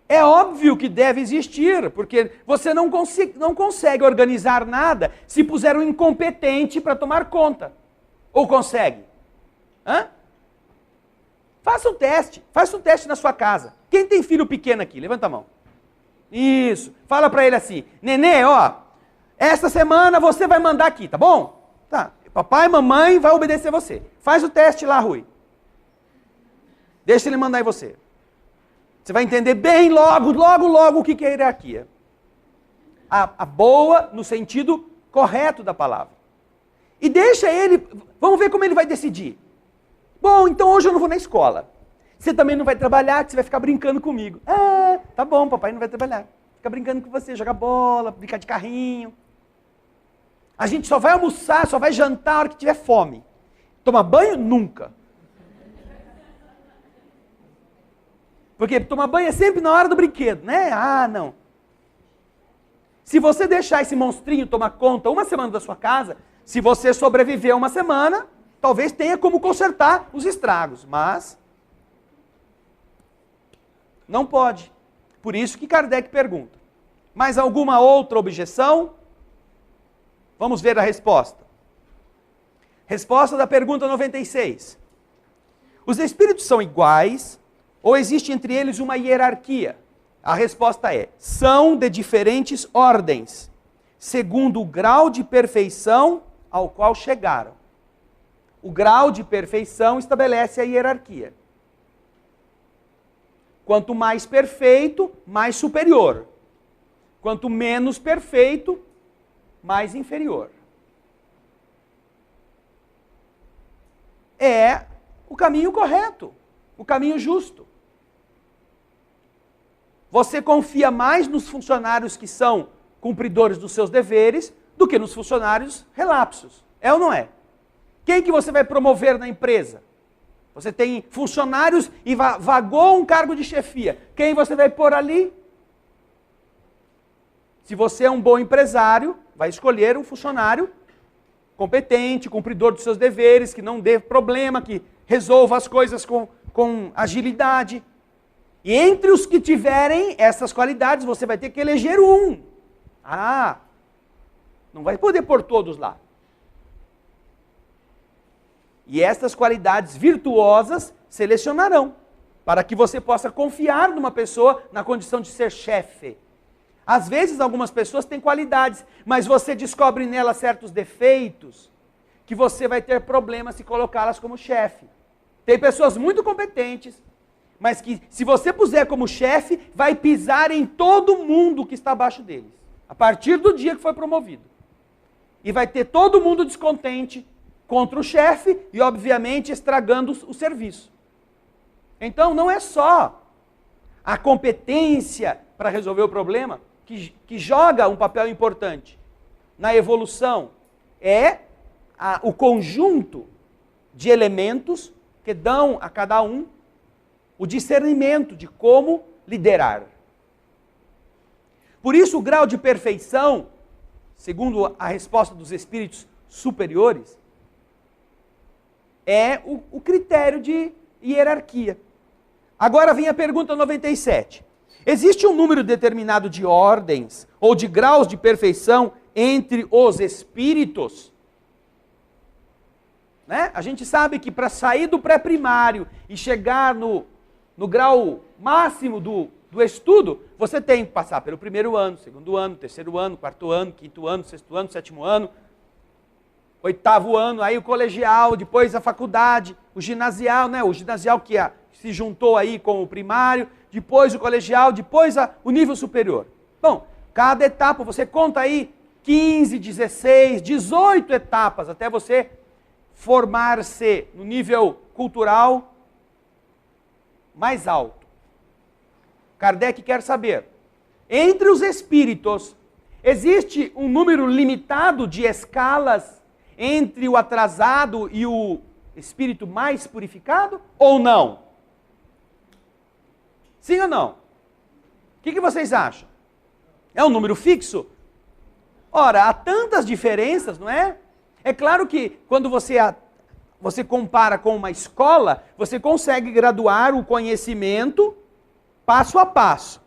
É óbvio que deve existir, porque você não consegue organizar nada se puser um incompetente para tomar conta. Ou consegue? Hã? Faça um teste na sua casa. Quem tem filho pequeno aqui? Levanta a mão. Isso. Fala para ele assim, nenê, ó, esta semana você vai mandar aqui, tá bom? Tá. Papai e mamãe vai obedecer você. Faz o teste lá, Rui. Deixa ele mandar em você. Você vai entender bem logo o que é hierarquia. A boa no sentido correto da palavra. E deixa ele, vamos ver como ele vai decidir. Bom, então hoje eu não vou na escola. Você também não vai trabalhar, que você vai ficar brincando comigo. Ah, tá bom, papai não vai trabalhar. Fica brincando com você, jogar bola, brincar de carrinho. A gente só vai almoçar, só vai jantar a hora que tiver fome. Tomar banho? Nunca. Porque tomar banho é sempre na hora do brinquedo, né? Ah, não. Se você deixar esse monstrinho tomar conta uma semana da sua casa, se você sobreviver uma semana, talvez tenha como consertar os estragos, mas não pode. Por isso que Kardec pergunta. Mais alguma outra objeção? Vamos ver a resposta. Resposta da pergunta 96. Os espíritos são iguais Ou existe entre eles uma hierarquia? A resposta é: são de diferentes ordens, segundo o grau de perfeição ao qual chegaram. O grau de perfeição estabelece a hierarquia. Quanto mais perfeito, mais superior. Quanto menos perfeito, mais inferior. É o caminho correto, o caminho justo. Você confia mais nos funcionários que são cumpridores dos seus deveres do que nos funcionários relapsos. É ou não é? Quem que você vai promover na empresa? Você tem funcionários e vagou um cargo de chefia. Quem você vai pôr ali? Se você é um bom empresário, vai escolher um funcionário competente, cumpridor dos seus deveres, que não dê problema, que resolva as coisas com agilidade. E entre os que tiverem essas qualidades, você vai ter que eleger um. Não vai poder pôr todos lá. E estas qualidades virtuosas selecionarão, para que você possa confiar numa pessoa na condição de ser chefe. Às vezes algumas pessoas têm qualidades, mas você descobre nelas certos defeitos, que você vai ter problema se colocá-las como chefe. Tem pessoas muito competentes, mas que se você puser como chefe, vai pisar em todo mundo que está abaixo deles, a partir do dia que foi promovido. E vai ter todo mundo descontente contra o chefe e, obviamente, estragando o serviço. Então, não é só a competência para resolver o problema que joga um papel importante na evolução. É o conjunto de elementos que dão a cada um o discernimento de como liderar. Por isso, o grau de perfeição, segundo a resposta dos espíritos superiores, é o critério de hierarquia. Agora vem a pergunta 97. Existe um número determinado de ordens ou de graus de perfeição entre os espíritos? Né? A gente sabe que para sair do pré-primário e chegar no grau máximo do estudo, você tem que passar pelo primeiro ano, segundo ano, terceiro ano, quarto ano, quinto ano, sexto ano, sétimo ano, oitavo ano, aí o colegial, depois a faculdade, o ginasial, né? O ginasial que se juntou aí com o primário, depois o colegial, depois o nível superior. Bom, cada etapa, você conta aí 15, 16, 18 etapas, até você formar-se no nível cultural mais alto. Kardec quer saber, entre os espíritos, existe um número limitado de escalas entre o atrasado e o espírito mais purificado, ou não? Sim ou não? O que vocês acham? É um número fixo? Ora, há tantas diferenças, não é? É claro que quando você compara com uma escola, você consegue graduar o conhecimento passo a passo.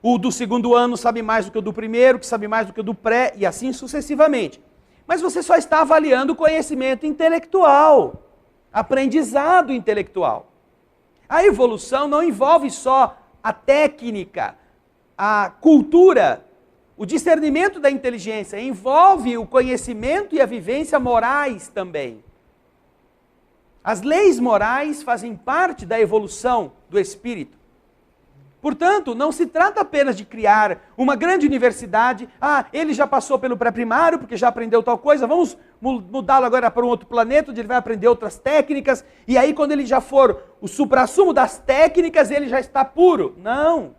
O do segundo ano sabe mais do que o do primeiro, que sabe mais do que o do pré, e assim sucessivamente. Mas você só está avaliando o conhecimento intelectual, aprendizado intelectual. A evolução não envolve só a técnica, a cultura, o discernimento da inteligência, envolve o conhecimento e a vivência morais também. As leis morais fazem parte da evolução do espírito. Portanto, não se trata apenas de criar uma grande universidade. Ele já passou pelo pré-primário, porque já aprendeu tal coisa, vamos mudá-lo agora para um outro planeta, onde ele vai aprender outras técnicas, e aí quando ele já for o suprassumo das técnicas, ele já está puro. Não.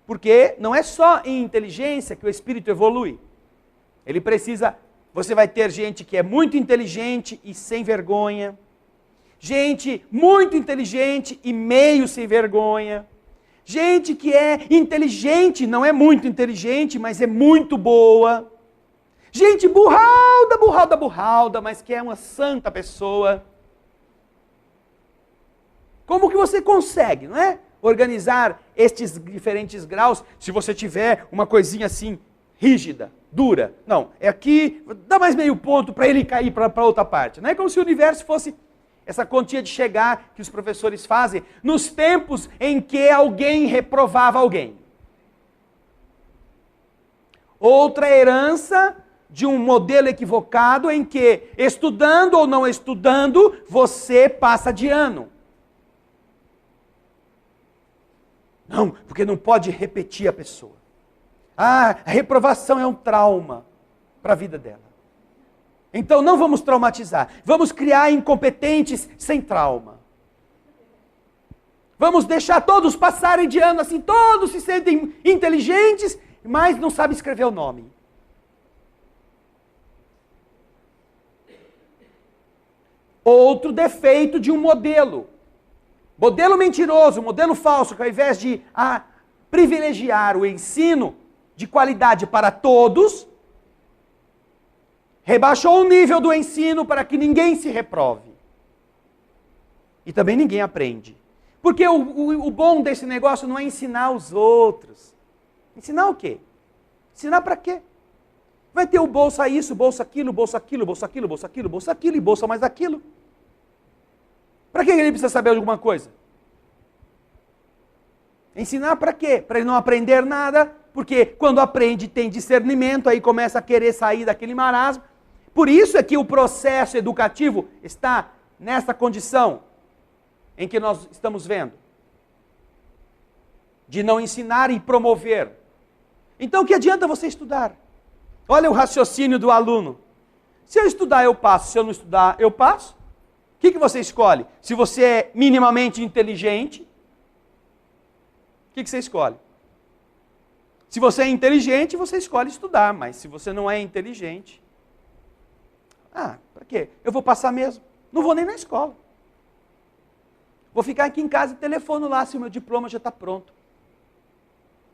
Porque não é só em inteligência que o espírito evolui. Ele precisa... Você vai ter gente que é muito inteligente e sem vergonha, gente muito inteligente e meio sem vergonha, gente que é inteligente, não é muito inteligente, mas é muito boa, gente burralda, burralda, burralda, mas que é uma santa pessoa. Como que você consegue, não é? Organizar estes diferentes graus, se você tiver uma coisinha assim, rígida, dura. Não, é aqui, dá mais meio ponto para ele cair para outra parte. Não é como se o universo fosse essa continha de chegar que os professores fazem nos tempos em que alguém reprovava alguém. Outra herança de um modelo equivocado em que, estudando ou não estudando, você passa de ano. Não, porque não pode repetir a pessoa. Ah, a reprovação é um trauma para a vida dela. Então não vamos traumatizar. Vamos criar incompetentes sem trauma. Vamos deixar todos passarem de ano assim, todos se sentem inteligentes, mas não sabem escrever o nome. Outro defeito de um modelo. Modelo mentiroso, modelo falso, que ao invés de privilegiar o ensino de qualidade para todos, rebaixou o nível do ensino para que ninguém se reprove. E também ninguém aprende. Porque o bom desse negócio não é ensinar os outros. Ensinar o quê? Ensinar para quê? Vai ter o bolsa isso, bolsa aquilo, bolsa aquilo, bolsa aquilo, bolsa aquilo, bolsa aquilo e bolsa mais aquilo. Para que ele precisa saber alguma coisa? Ensinar para quê? Para ele não aprender nada, porque quando aprende tem discernimento, aí começa a querer sair daquele marasmo. Por isso é que o processo educativo está nessa condição em que nós estamos vendo. De não ensinar e promover. Então, o que adianta você estudar? Olha o raciocínio do aluno. Se eu estudar, eu passo. Se eu não estudar, eu passo. O que você escolhe? Se você é minimamente inteligente, o que você escolhe? Se você é inteligente, você escolhe estudar. Mas se você não é inteligente... para quê? Eu vou passar mesmo. Não vou nem na escola. Vou ficar aqui em casa e telefono lá se o meu diploma já está pronto.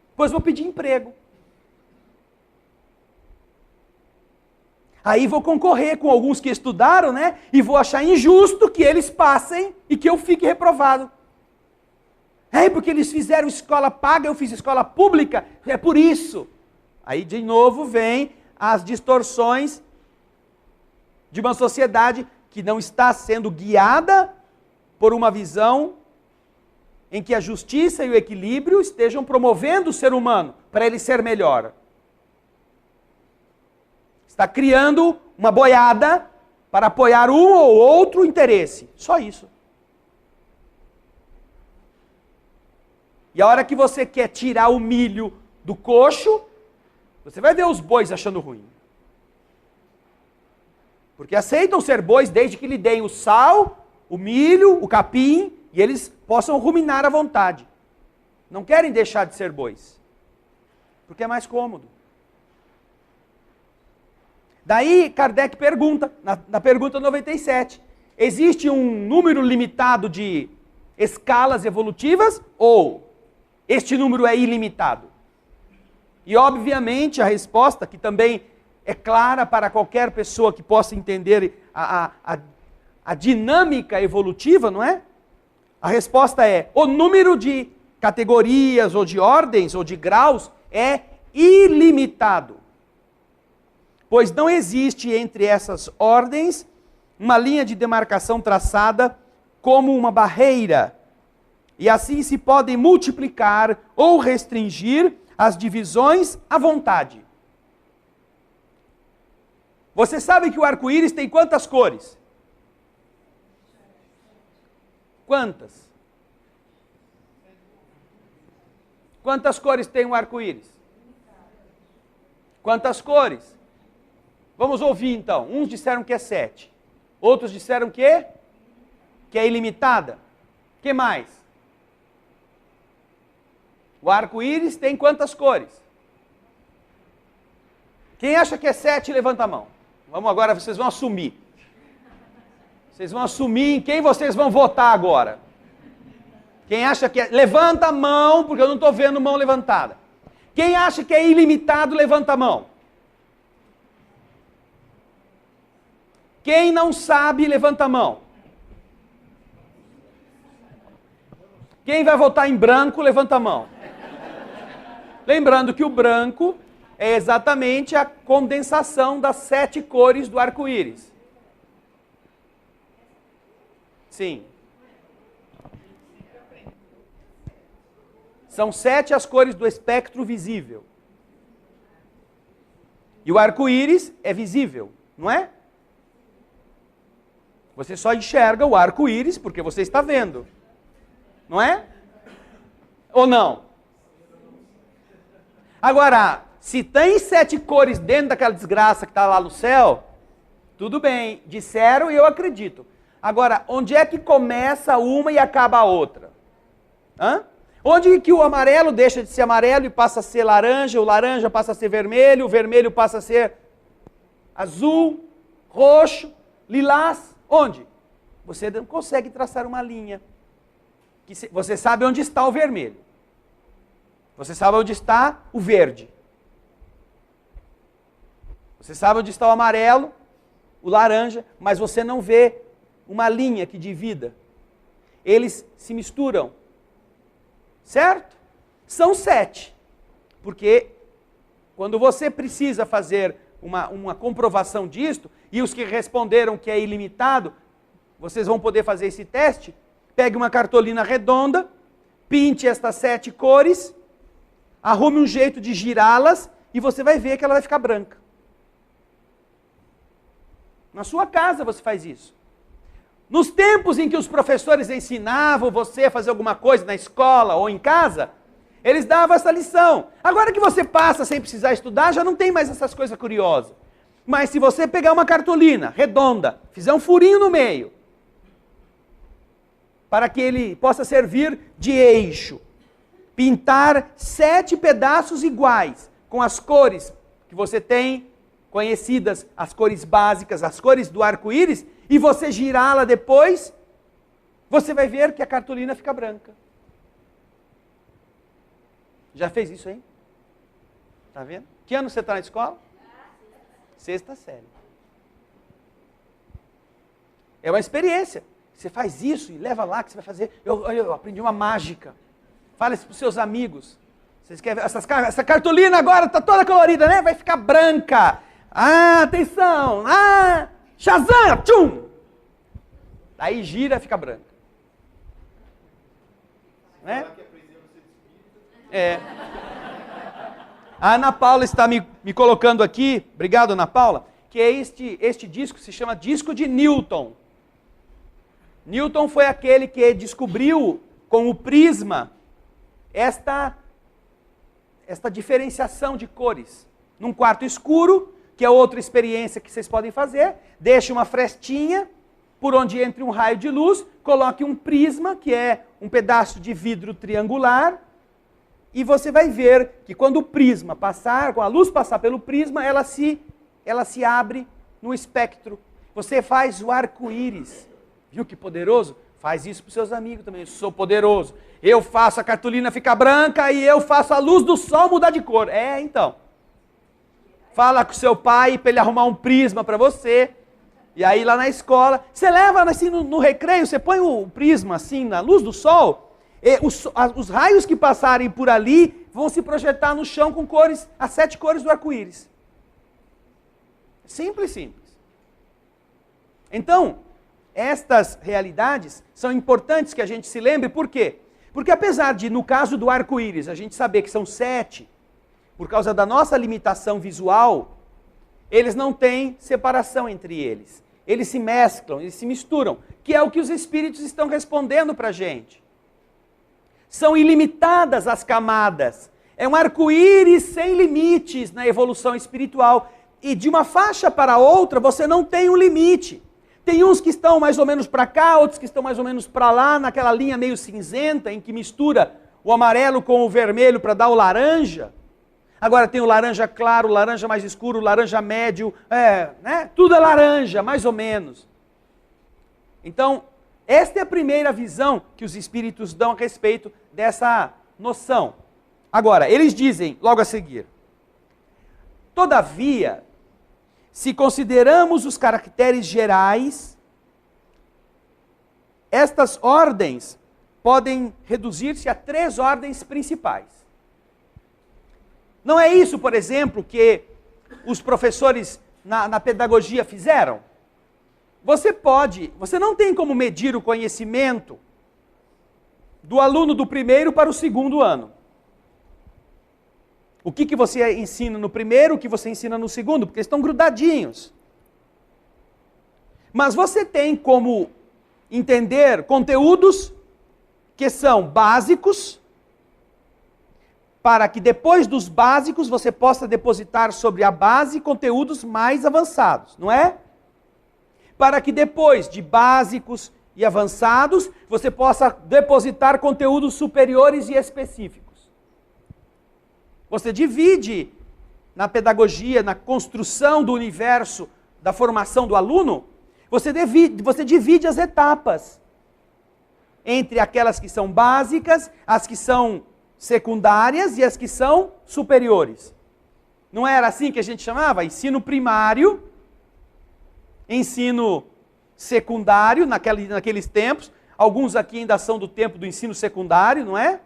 Depois vou pedir emprego. Aí vou concorrer com alguns que estudaram, né? E vou achar injusto que eles passem e que eu fique reprovado. Porque eles fizeram escola paga, eu fiz escola pública. É por isso. Aí de novo vem as distorções de uma sociedade que não está sendo guiada por uma visão em que a justiça e o equilíbrio estejam promovendo o ser humano para ele ser melhor. Está criando uma boiada para apoiar um ou outro interesse. Só isso. E a hora que você quer tirar o milho do coxo, você vai ver os bois achando ruim. Porque aceitam ser bois desde que lhe deem o sal, o milho, o capim, e eles possam ruminar à vontade. Não querem deixar de ser bois. Porque é mais cômodo. Daí Kardec pergunta, na pergunta 97, existe um número limitado de escalas evolutivas ou este número é ilimitado? E obviamente a resposta, que também é clara para qualquer pessoa que possa entender a dinâmica evolutiva, não é? A resposta é, o número de categorias ou de ordens ou de graus é ilimitado. Pois não existe entre essas ordens uma linha de demarcação traçada como uma barreira. E assim se podem multiplicar ou restringir as divisões à vontade. Você sabe que o arco-íris tem quantas cores? Quantas? Quantas cores tem o arco-íris? Quantas cores? Vamos ouvir então. Uns disseram que é 7. Outros disseram que é ilimitada. O que mais? O arco-íris tem quantas cores? Quem acha que é 7, levanta a mão. Vamos agora, vocês vão assumir. Vocês vão assumir em quem vocês vão votar agora. Quem acha que é... Levanta a mão, porque eu não estou vendo mão levantada. Quem acha que é ilimitado, levanta a mão. Quem não sabe, levanta a mão. Quem vai votar em branco, levanta a mão. Lembrando que o branco é exatamente a condensação das 7 cores do arco-íris. Sim. São 7 as cores do espectro visível. E o arco-íris é visível, não é? Você só enxerga o arco-íris porque você está vendo. Não é? Ou não? Agora, se tem 7 cores dentro daquela desgraça que está lá no céu, tudo bem, disseram e eu acredito. Agora, onde é que começa uma e acaba a outra? Hã? Onde que o amarelo deixa de ser amarelo e passa a ser laranja, o laranja passa a ser vermelho, o vermelho passa a ser azul, roxo, lilás? Onde? Você não consegue traçar uma linha. Você sabe onde está o vermelho. Você sabe onde está o verde. Você sabe onde está o amarelo, o laranja, mas você não vê uma linha que divida. Eles se misturam. Certo? São 7. Porque quando você precisa fazer uma comprovação disto, e os que responderam que é ilimitado, vocês vão poder fazer esse teste, pegue uma cartolina redonda, pinte estas 7 cores, arrume um jeito de girá-las, e você vai ver que ela vai ficar branca. Na sua casa você faz isso. Nos tempos em que os professores ensinavam você a fazer alguma coisa na escola ou em casa, eles davam essa lição. Agora que você passa sem precisar estudar, já não tem mais essas coisas curiosas. Mas se você pegar uma cartolina redonda, fizer um furinho no meio, para que ele possa servir de eixo, pintar 7 pedaços iguais, com as cores que você tem conhecidas, as cores básicas, as cores do arco-íris, e você girá-la depois, você vai ver que a cartolina fica branca. Já fez isso aí? Tá vendo? Que ano você está na escola? 6ª série. É uma experiência. Você faz isso e leva lá que você vai fazer. Eu aprendi uma mágica. Fala isso para os seus amigos. Vocês querem ver? Essa cartolina agora está toda colorida, né? Vai ficar branca. Ah, atenção! Ah! Shazam! Tchum! Aí gira, fica branca. Né? É. A Ana Paula está me colocando aqui, obrigado Ana Paula, que é este disco se chama disco de Newton. Newton foi aquele que descobriu com o prisma esta diferenciação de cores. Num quarto escuro, que é outra experiência que vocês podem fazer, deixe uma frestinha por onde entre um raio de luz, coloque um prisma, que é um pedaço de vidro triangular, e você vai ver que quando o prisma passar, quando a luz passar pelo prisma, ela se abre no espectro. Você faz o arco-íris. Viu que poderoso? Faz isso para os seus amigos também. Eu sou poderoso. Eu faço a cartolina ficar branca e eu faço a luz do sol mudar de cor. É, então. Fala com o seu pai para ele arrumar um prisma para você. E aí lá na escola, você leva assim no recreio, você põe o prisma assim na luz do sol, e os raios que passarem por ali vão se projetar no chão com cores, as 7 cores do arco-íris. Simples, simples. Então, estas realidades são importantes que a gente se lembre, por quê? Porque apesar de, no caso do arco-íris, a gente saber que são 7, por causa da nossa limitação visual, eles não têm separação entre eles. Eles se mesclam, eles se misturam, que é o que os espíritos estão respondendo para a gente. São ilimitadas as camadas. É um arco-íris sem limites na evolução espiritual. E de uma faixa para outra, você não tem um limite. Tem uns que estão mais ou menos para cá, outros que estão mais ou menos para lá, naquela linha meio cinzenta, em que mistura o amarelo com o vermelho para dar o laranja. Agora tem o laranja claro, o laranja mais escuro, o laranja médio, né? Tudo é laranja, mais ou menos. Então, esta é a primeira visão que os espíritos dão a respeito dessa noção. Agora, eles dizem, logo a seguir, todavia, se consideramos os caracteres gerais, estas ordens podem reduzir-se a 3 ordens principais. Não é isso, por exemplo, que os professores na pedagogia fizeram? você não tem como medir o conhecimento do aluno do primeiro para o segundo ano. O que você ensina no primeiro, o que você ensina no segundo, porque eles estão grudadinhos. Mas você tem como entender conteúdos que são básicos, para que depois dos básicos você possa depositar sobre a base conteúdos mais avançados, não é? Para que depois de básicos e avançados, você possa depositar conteúdos superiores e específicos. Você divide na pedagogia, na construção do universo da formação do aluno, você divide as etapas entre aquelas que são básicas, as que são secundárias e as que são superiores. Não era assim que a gente chamava? Ensino primário, ensino secundário, naqueles tempos. Alguns aqui ainda são do tempo do ensino secundário, não é?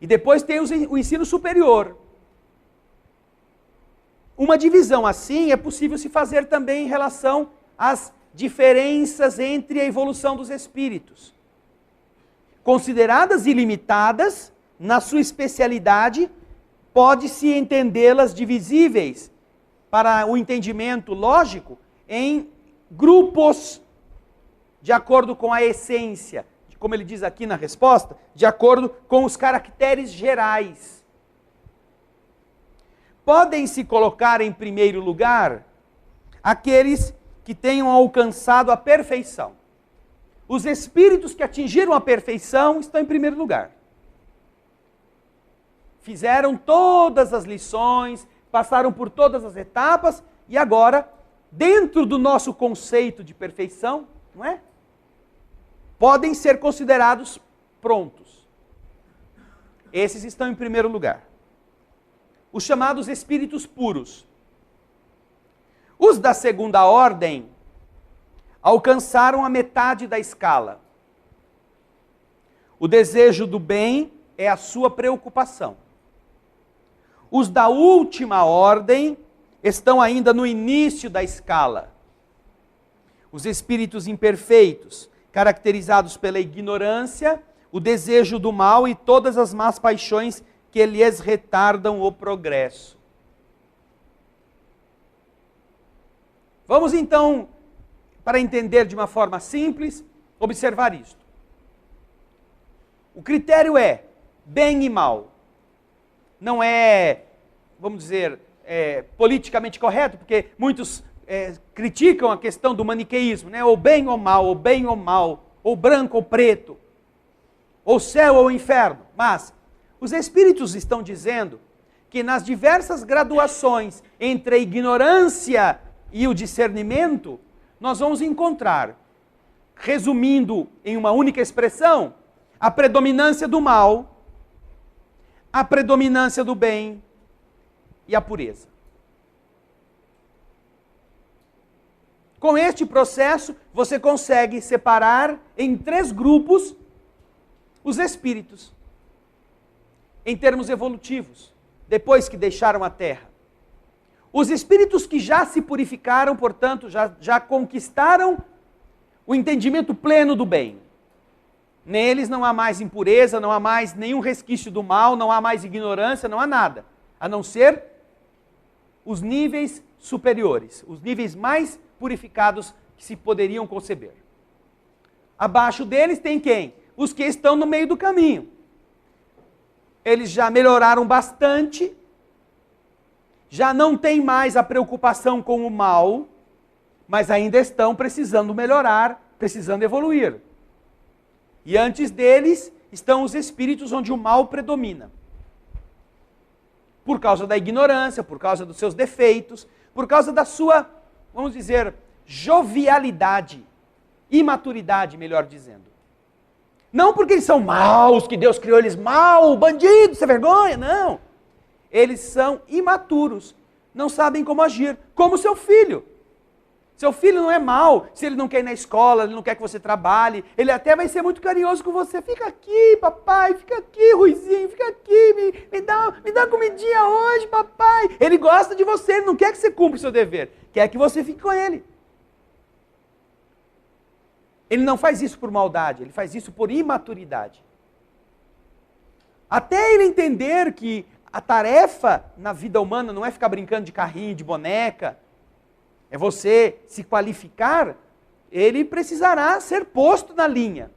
E depois tem o ensino superior. Uma divisão assim é possível se fazer também em relação às diferenças entre a evolução dos espíritos. Consideradas ilimitadas, na sua especialidade, pode-se entendê-las divisíveis para o entendimento lógico em grupos, de acordo com a essência, como ele diz aqui na resposta, de acordo com os caracteres gerais. Podem se colocar em primeiro lugar aqueles que tenham alcançado a perfeição. Os espíritos que atingiram a perfeição estão em primeiro lugar. Fizeram todas as lições, passaram por todas as etapas e agora, dentro do nosso conceito de perfeição, não é? Podem ser considerados prontos. Esses estão em primeiro lugar. Os chamados espíritos puros. Os da segunda ordem alcançaram a metade da escala. O desejo do bem é a sua preocupação. Os da última ordem estão ainda no início da escala. Os espíritos imperfeitos, caracterizados pela ignorância, o desejo do mal e todas as más paixões que lhes retardam o progresso. Vamos então, para entender de uma forma simples, observar isto. O critério é bem e mal. Não é, vamos dizer, politicamente correto, porque muitos criticam a questão do maniqueísmo, né? Ou bem ou mal, ou bem ou mal, ou branco ou preto, ou céu ou inferno. Mas os espíritos estão dizendo que nas diversas graduações entre a ignorância e o discernimento, nós vamos encontrar, resumindo em uma única expressão, a predominância do mal, a predominância do bem e a pureza. Com este processo, você consegue separar em 3 grupos os espíritos, em termos evolutivos, depois que deixaram a Terra. Os espíritos que já se purificaram, portanto, já conquistaram o entendimento pleno do bem. Neles não há mais impureza, não há mais nenhum resquício do mal, não há mais ignorância, não há nada, a não ser os níveis superiores, os níveis mais purificados que se poderiam conceber. Abaixo deles tem quem? Os que estão no meio do caminho. Eles já melhoraram bastante, já não têm mais a preocupação com o mal, mas ainda estão precisando melhorar, precisando evoluir. E antes deles estão os espíritos onde o mal predomina. Por causa da ignorância, por causa dos seus defeitos, por causa da sua, vamos dizer, jovialidade, imaturidade, melhor dizendo. Não porque eles são maus, que Deus criou eles mal, bandido, sem vergonha, não. Eles são imaturos, não sabem como agir, como seu filho. Seu filho não é mau, se ele não quer ir na escola, ele não quer que você trabalhe, ele até vai ser muito carinhoso com você. Fica aqui, papai, fica aqui, Ruizinho, fica aqui, me dá comidinha hoje, papai. Ele gosta de você, ele não quer que você cumpra o seu dever, quer que você fique com ele. Ele não faz isso por maldade, ele faz isso por imaturidade. Até ele entender que a tarefa na vida humana não é ficar brincando de carrinho, de boneca, é você se qualificar, ele precisará ser posto na linha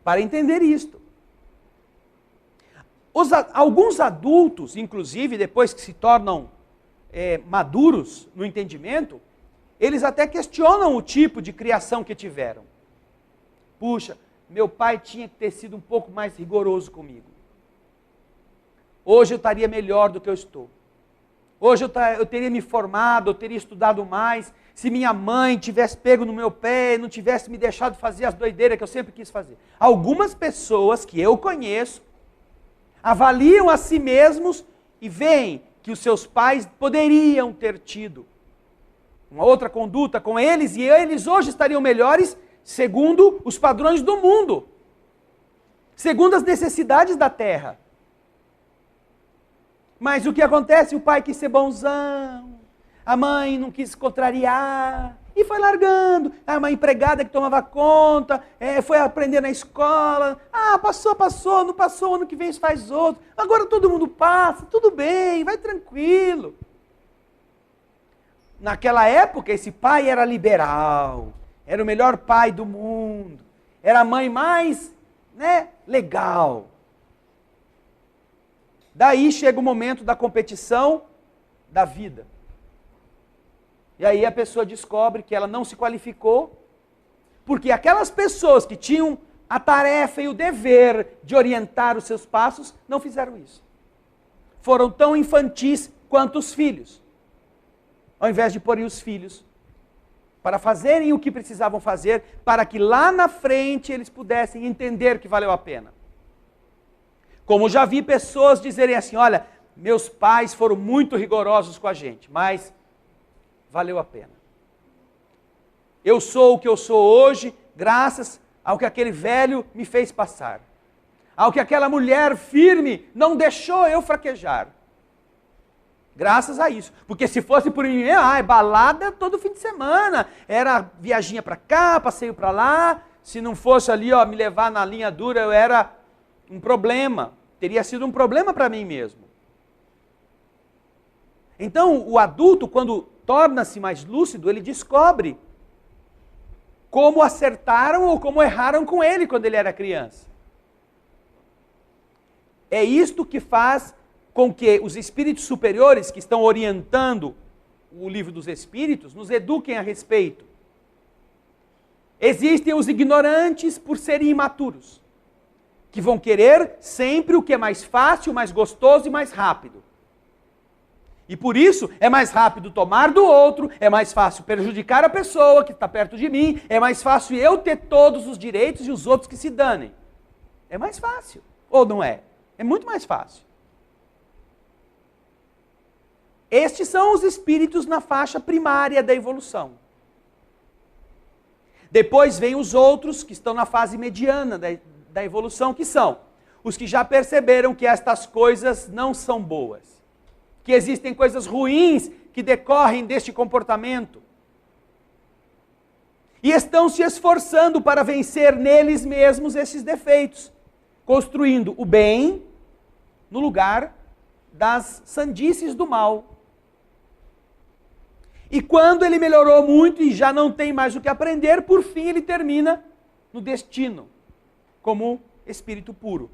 para entender isto. Alguns adultos, inclusive, depois que se tornam maduros no entendimento, eles até questionam o tipo de criação que tiveram. Puxa, meu pai tinha que ter sido um pouco mais rigoroso comigo. Hoje eu estaria melhor do que eu estou. Hoje eu teria me formado, eu teria estudado mais. Se minha mãe tivesse pego no meu pé, não tivesse me deixado fazer as doideiras que eu sempre quis fazer. Algumas pessoas que eu conheço avaliam a si mesmos e veem que os seus pais poderiam ter tido uma outra conduta com eles, e eles hoje estariam melhores segundo os padrões do mundo, segundo as necessidades da terra. Mas o que acontece? O pai quis ser bonzão, a mãe não quis contrariar, e foi largando. Uma empregada que tomava conta, foi aprender na escola. Passou, não passou, ano que vem faz outro. Agora todo mundo passa, tudo bem, vai tranquilo. Naquela época, esse pai era liberal, era o melhor pai do mundo, era a mãe mais, legal. Daí chega o momento da competição da vida. E aí a pessoa descobre que ela não se qualificou, porque aquelas pessoas que tinham a tarefa e o dever de orientar os seus passos, não fizeram isso. Foram tão infantis quanto os filhos. Ao invés de porem os filhos para fazerem o que precisavam fazer, para que lá na frente eles pudessem entender que valeu a pena. Como já vi pessoas dizerem assim, olha, meus pais foram muito rigorosos com a gente, mas valeu a pena. Eu sou o que eu sou hoje, graças ao que aquele velho me fez passar. Ao que aquela mulher firme não deixou eu fraquejar. Graças a isso. Porque se fosse por mim, balada todo fim de semana. Era viaginha para cá, passeio para lá. Se não fosse ali, me levar na linha dura, eu era um problema. Teria sido um problema para mim mesmo. Então, o adulto, quando torna-se mais lúcido, ele descobre como acertaram ou como erraram com ele quando ele era criança. É isto que faz com que os espíritos superiores que estão orientando o livro dos espíritos nos eduquem a respeito. Existem os ignorantes por serem imaturos, que vão querer sempre o que é mais fácil, mais gostoso e mais rápido. E por isso é mais rápido tomar do outro, é mais fácil prejudicar a pessoa que está perto de mim, é mais fácil eu ter todos os direitos e os outros que se danem. É mais fácil, ou não é? É muito mais fácil. Estes são os espíritos na faixa primária da evolução. Depois vem os outros que estão na fase mediana da evolução, que são os que já perceberam que estas coisas não são boas. Que existem coisas ruins que decorrem deste comportamento. E estão se esforçando para vencer neles mesmos esses defeitos, construindo o bem no lugar das sandices do mal. E quando ele melhorou muito e já não tem mais o que aprender, por fim ele termina no destino, como espírito puro,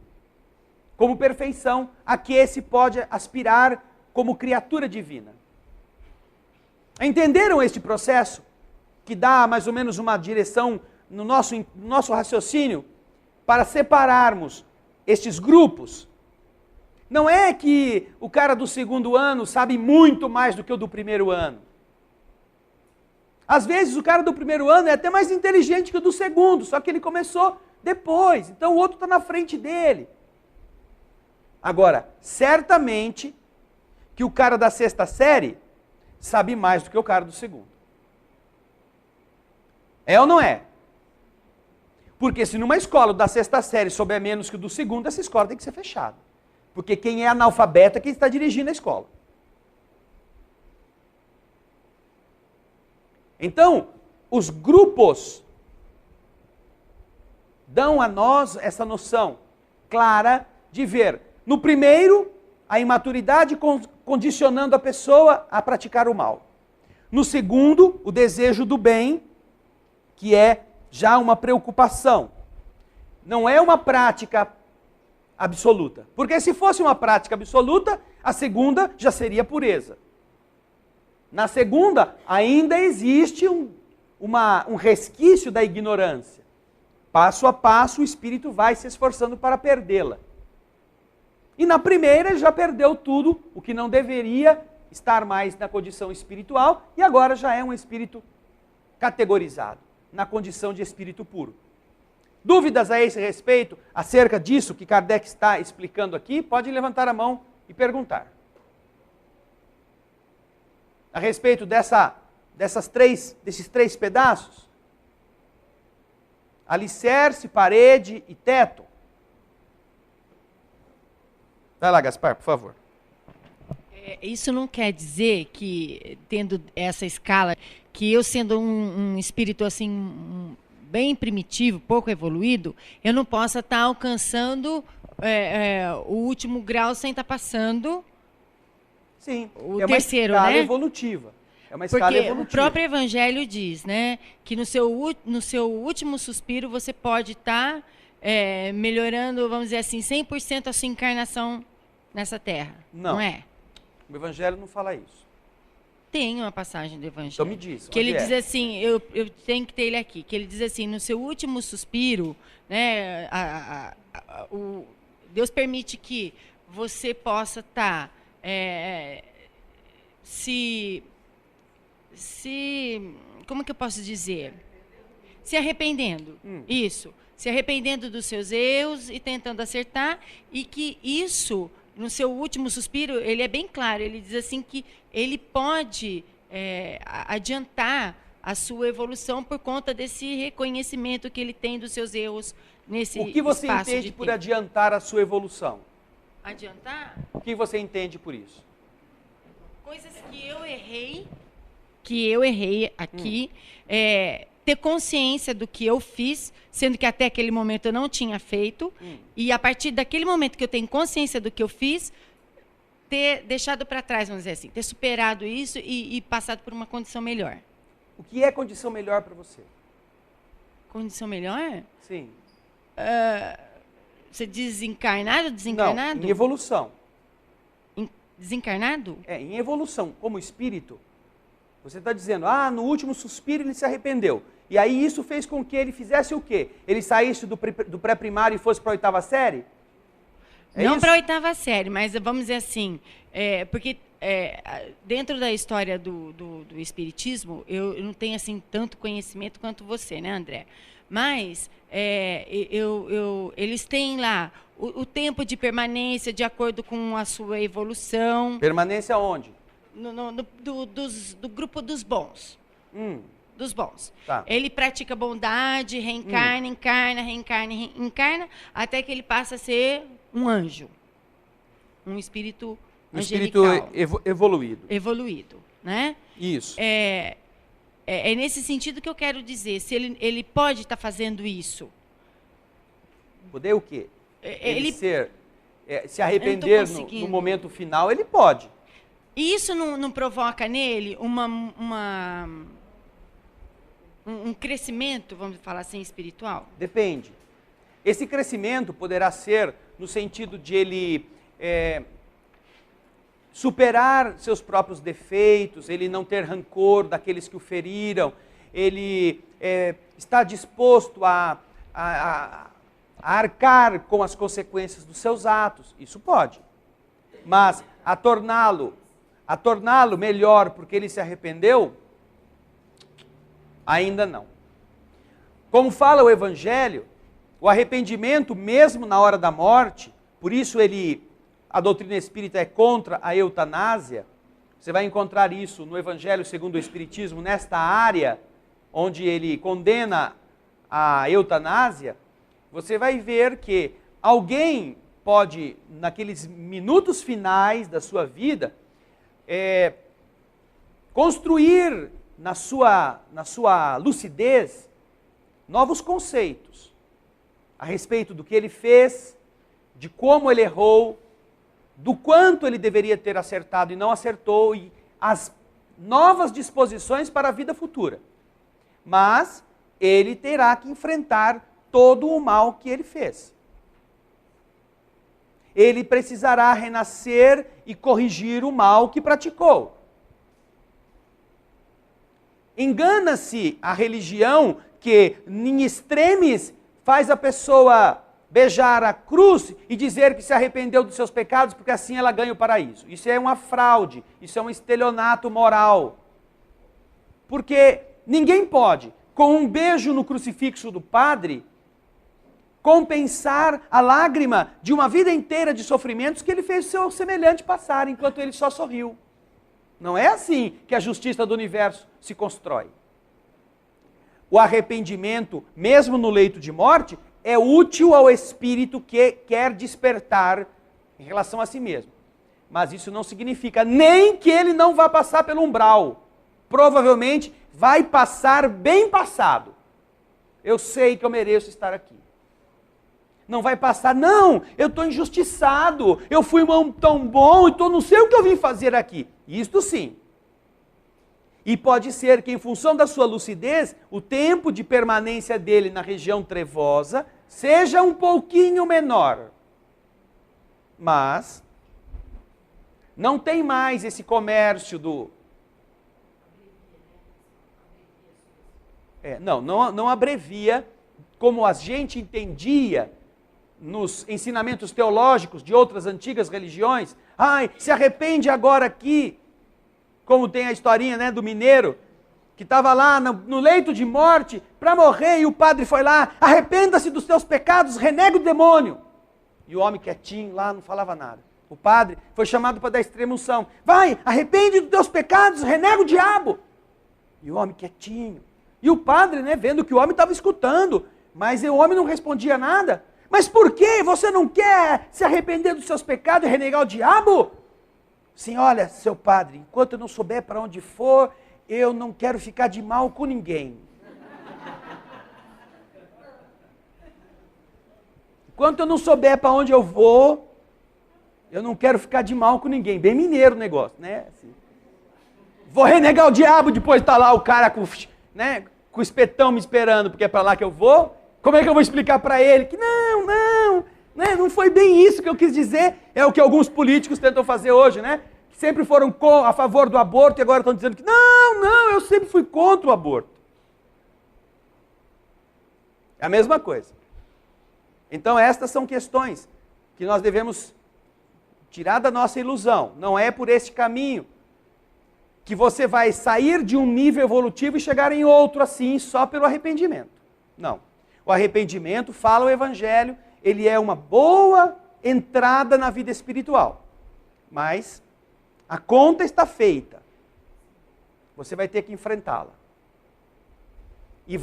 como perfeição, a que esse pode aspirar como criatura divina. Entenderam este processo? Que dá mais ou menos uma direção no nosso raciocínio para separarmos estes grupos. Não é que o cara do segundo ano sabe muito mais do que o do primeiro ano. Às vezes o cara do primeiro ano é até mais inteligente que o do segundo, só que ele começou depois, então o outro está na frente dele. Agora, certamente que o cara da sexta série sabe mais do que o cara do segundo. É ou não é? Porque se numa escola da sexta série souber menos que o do segundo, essa escola tem que ser fechada. Porque quem é analfabeto é quem está dirigindo a escola. Então, os grupos dão a nós essa noção clara de ver, no primeiro, a imaturidade condicionando a pessoa a praticar o mal. No segundo, o desejo do bem, que é já uma preocupação. Não é uma prática absoluta. Porque se fosse uma prática absoluta, a segunda já seria pureza. Na segunda, ainda existe um resquício da ignorância. Passo a passo, o espírito vai se esforçando para perdê-la. E na primeira, ele já perdeu tudo, o que não deveria estar mais na condição espiritual, e agora já é um espírito categorizado, na condição de espírito puro. Dúvidas a esse respeito, acerca disso que Kardec está explicando aqui? Pode levantar a mão e perguntar. A respeito desses três pedaços? Alicerce, parede e teto. Vai lá, Gaspar, por favor. Isso não quer dizer que, tendo essa escala, que eu sendo um espírito assim, bem primitivo, pouco evoluído, eu não possa estar alcançando o último grau sem estar passando. Sim, o é terceiro, uma escala né? evolutiva. É uma escala Porque evolutiva. o próprio Evangelho diz, né, que no seu último suspiro você pode estar melhorando, vamos dizer assim, 100% a sua encarnação nessa terra. Não é? O Evangelho não fala isso. Tem uma passagem do Evangelho. Então me diz. Que ele diz assim, eu tenho que ter ele aqui, que ele diz assim, no seu último suspiro, né, Deus permite que você possa estar como que eu posso dizer? Se arrependendo. Isso. Se arrependendo dos seus erros e tentando acertar, e que isso, no seu último suspiro, ele é bem claro, ele diz assim que ele pode adiantar a sua evolução por conta desse reconhecimento que ele tem dos seus erros nesse espaço de tempo. O que você entende por adiantar a sua evolução? Adiantar? O que você entende por isso? Coisas que eu errei aqui, ter consciência do que eu fiz, sendo que até aquele momento eu não tinha feito, e a partir daquele momento que eu tenho consciência do que eu fiz, ter deixado para trás, vamos dizer assim, ter superado isso e passado por uma condição melhor. O que é condição melhor para você? Condição melhor? Sim. Você diz encarnado ou desencarnado? Não, em evolução. Desencarnado? Em evolução, como espírito. Você está dizendo, no último suspiro ele se arrependeu. E aí isso fez com que ele fizesse o quê? Ele saísse do pré-primário e fosse para a 8ª série? Não para a 8ª série, mas vamos dizer assim, porque dentro da história do espiritismo, eu não tenho assim tanto conhecimento quanto você, né, André? Mas eles têm lá o tempo de permanência de acordo com a sua evolução. Permanência onde? Do grupo dos bons. Dos bons. Tá. Ele pratica bondade, reencarna, reencarna, até que ele passa a ser um anjo. Um espírito angelical. Um espírito evoluído. Evoluído, né? Isso. É nesse sentido que eu quero dizer. Se ele pode estar fazendo isso. Poder o quê? Ele se arrepender no momento final, ele pode. E isso não provoca nele um crescimento, vamos falar assim, espiritual? Depende. Esse crescimento poderá ser no sentido de ele superar seus próprios defeitos, ele não ter rancor daqueles que o feriram, ele está disposto a arcar com as consequências dos seus atos. Isso pode. Mas a torná-lo melhor porque ele se arrependeu, ainda não. Como fala o Evangelho, o arrependimento, mesmo na hora da morte, por isso a doutrina espírita é contra a eutanásia. Você vai encontrar isso no Evangelho segundo o Espiritismo, nesta área onde ele condena a eutanásia. Você vai ver que alguém pode, naqueles minutos finais da sua vida, construir na sua lucidez novos conceitos. a respeito do que ele fez, de como ele errou, do quanto ele deveria ter acertado e não acertou, e as novas disposições para a vida futura. Mas ele terá que enfrentar todo o mal que ele fez. Ele precisará renascer e corrigir o mal que praticou. Engana-se a religião que, em extremes, faz a pessoa beijar a cruz e dizer que se arrependeu dos seus pecados porque assim ela ganha o paraíso. Isso é uma fraude, isso é um estelionato moral. Porque ninguém pode, com um beijo no crucifixo do padre, compensar a lágrima de uma vida inteira de sofrimentos que ele fez o seu semelhante passar, enquanto ele só sorriu. Não é assim que a justiça do universo se constrói. O arrependimento, mesmo no leito de morte, é útil ao espírito que quer despertar em relação a si mesmo. Mas isso não significa nem que ele não vá passar pelo umbral. Provavelmente vai passar bem passado. Eu sei que eu mereço estar aqui. Não vai passar, não, eu estou injustiçado, eu fui tão bom e não sei o que eu vim fazer aqui. Isto sim. E pode ser que, em função da sua lucidez, o tempo de permanência dele na região trevosa seja um pouquinho menor. Mas não tem mais esse comércio do... Não abrevia, como a gente entendia nos ensinamentos teológicos de outras antigas religiões. Ai, se arrepende agora aqui. Como tem a historinha, né, do mineiro, que estava lá no leito de morte para morrer, e o padre foi lá, arrependa-se dos seus pecados, renega o demônio. E o homem quietinho lá, não falava nada. O padre foi chamado para dar extrema unção. Vai, arrepende dos teus pecados, renega o diabo. E o homem quietinho. E o padre, né, vendo que o homem estava escutando, mas o homem não respondia nada. Mas por que você não quer se arrepender dos seus pecados e renegar o diabo? Sim, olha, seu padre, enquanto eu não souber para onde for, eu não quero ficar de mal com ninguém. Enquanto eu não souber para onde eu vou, eu não quero ficar de mal com ninguém. Bem mineiro o negócio, né? Assim. Vou renegar o diabo, depois está lá o cara com o espetão me esperando, porque é para lá que eu vou. Como é que eu vou explicar para ele que não foi bem isso que eu quis dizer? É o que alguns políticos tentam fazer hoje, né? Que sempre foram a favor do aborto e agora estão dizendo que eu sempre fui contra o aborto. É a mesma coisa. Então estas são questões que nós devemos tirar da nossa ilusão. Não é por este caminho que você vai sair de um nível evolutivo e chegar em outro assim, só pelo arrependimento. Não. O arrependimento, fala o Evangelho, ele é uma boa entrada na vida espiritual. Mas a conta está feita. Você vai ter que enfrentá-la. E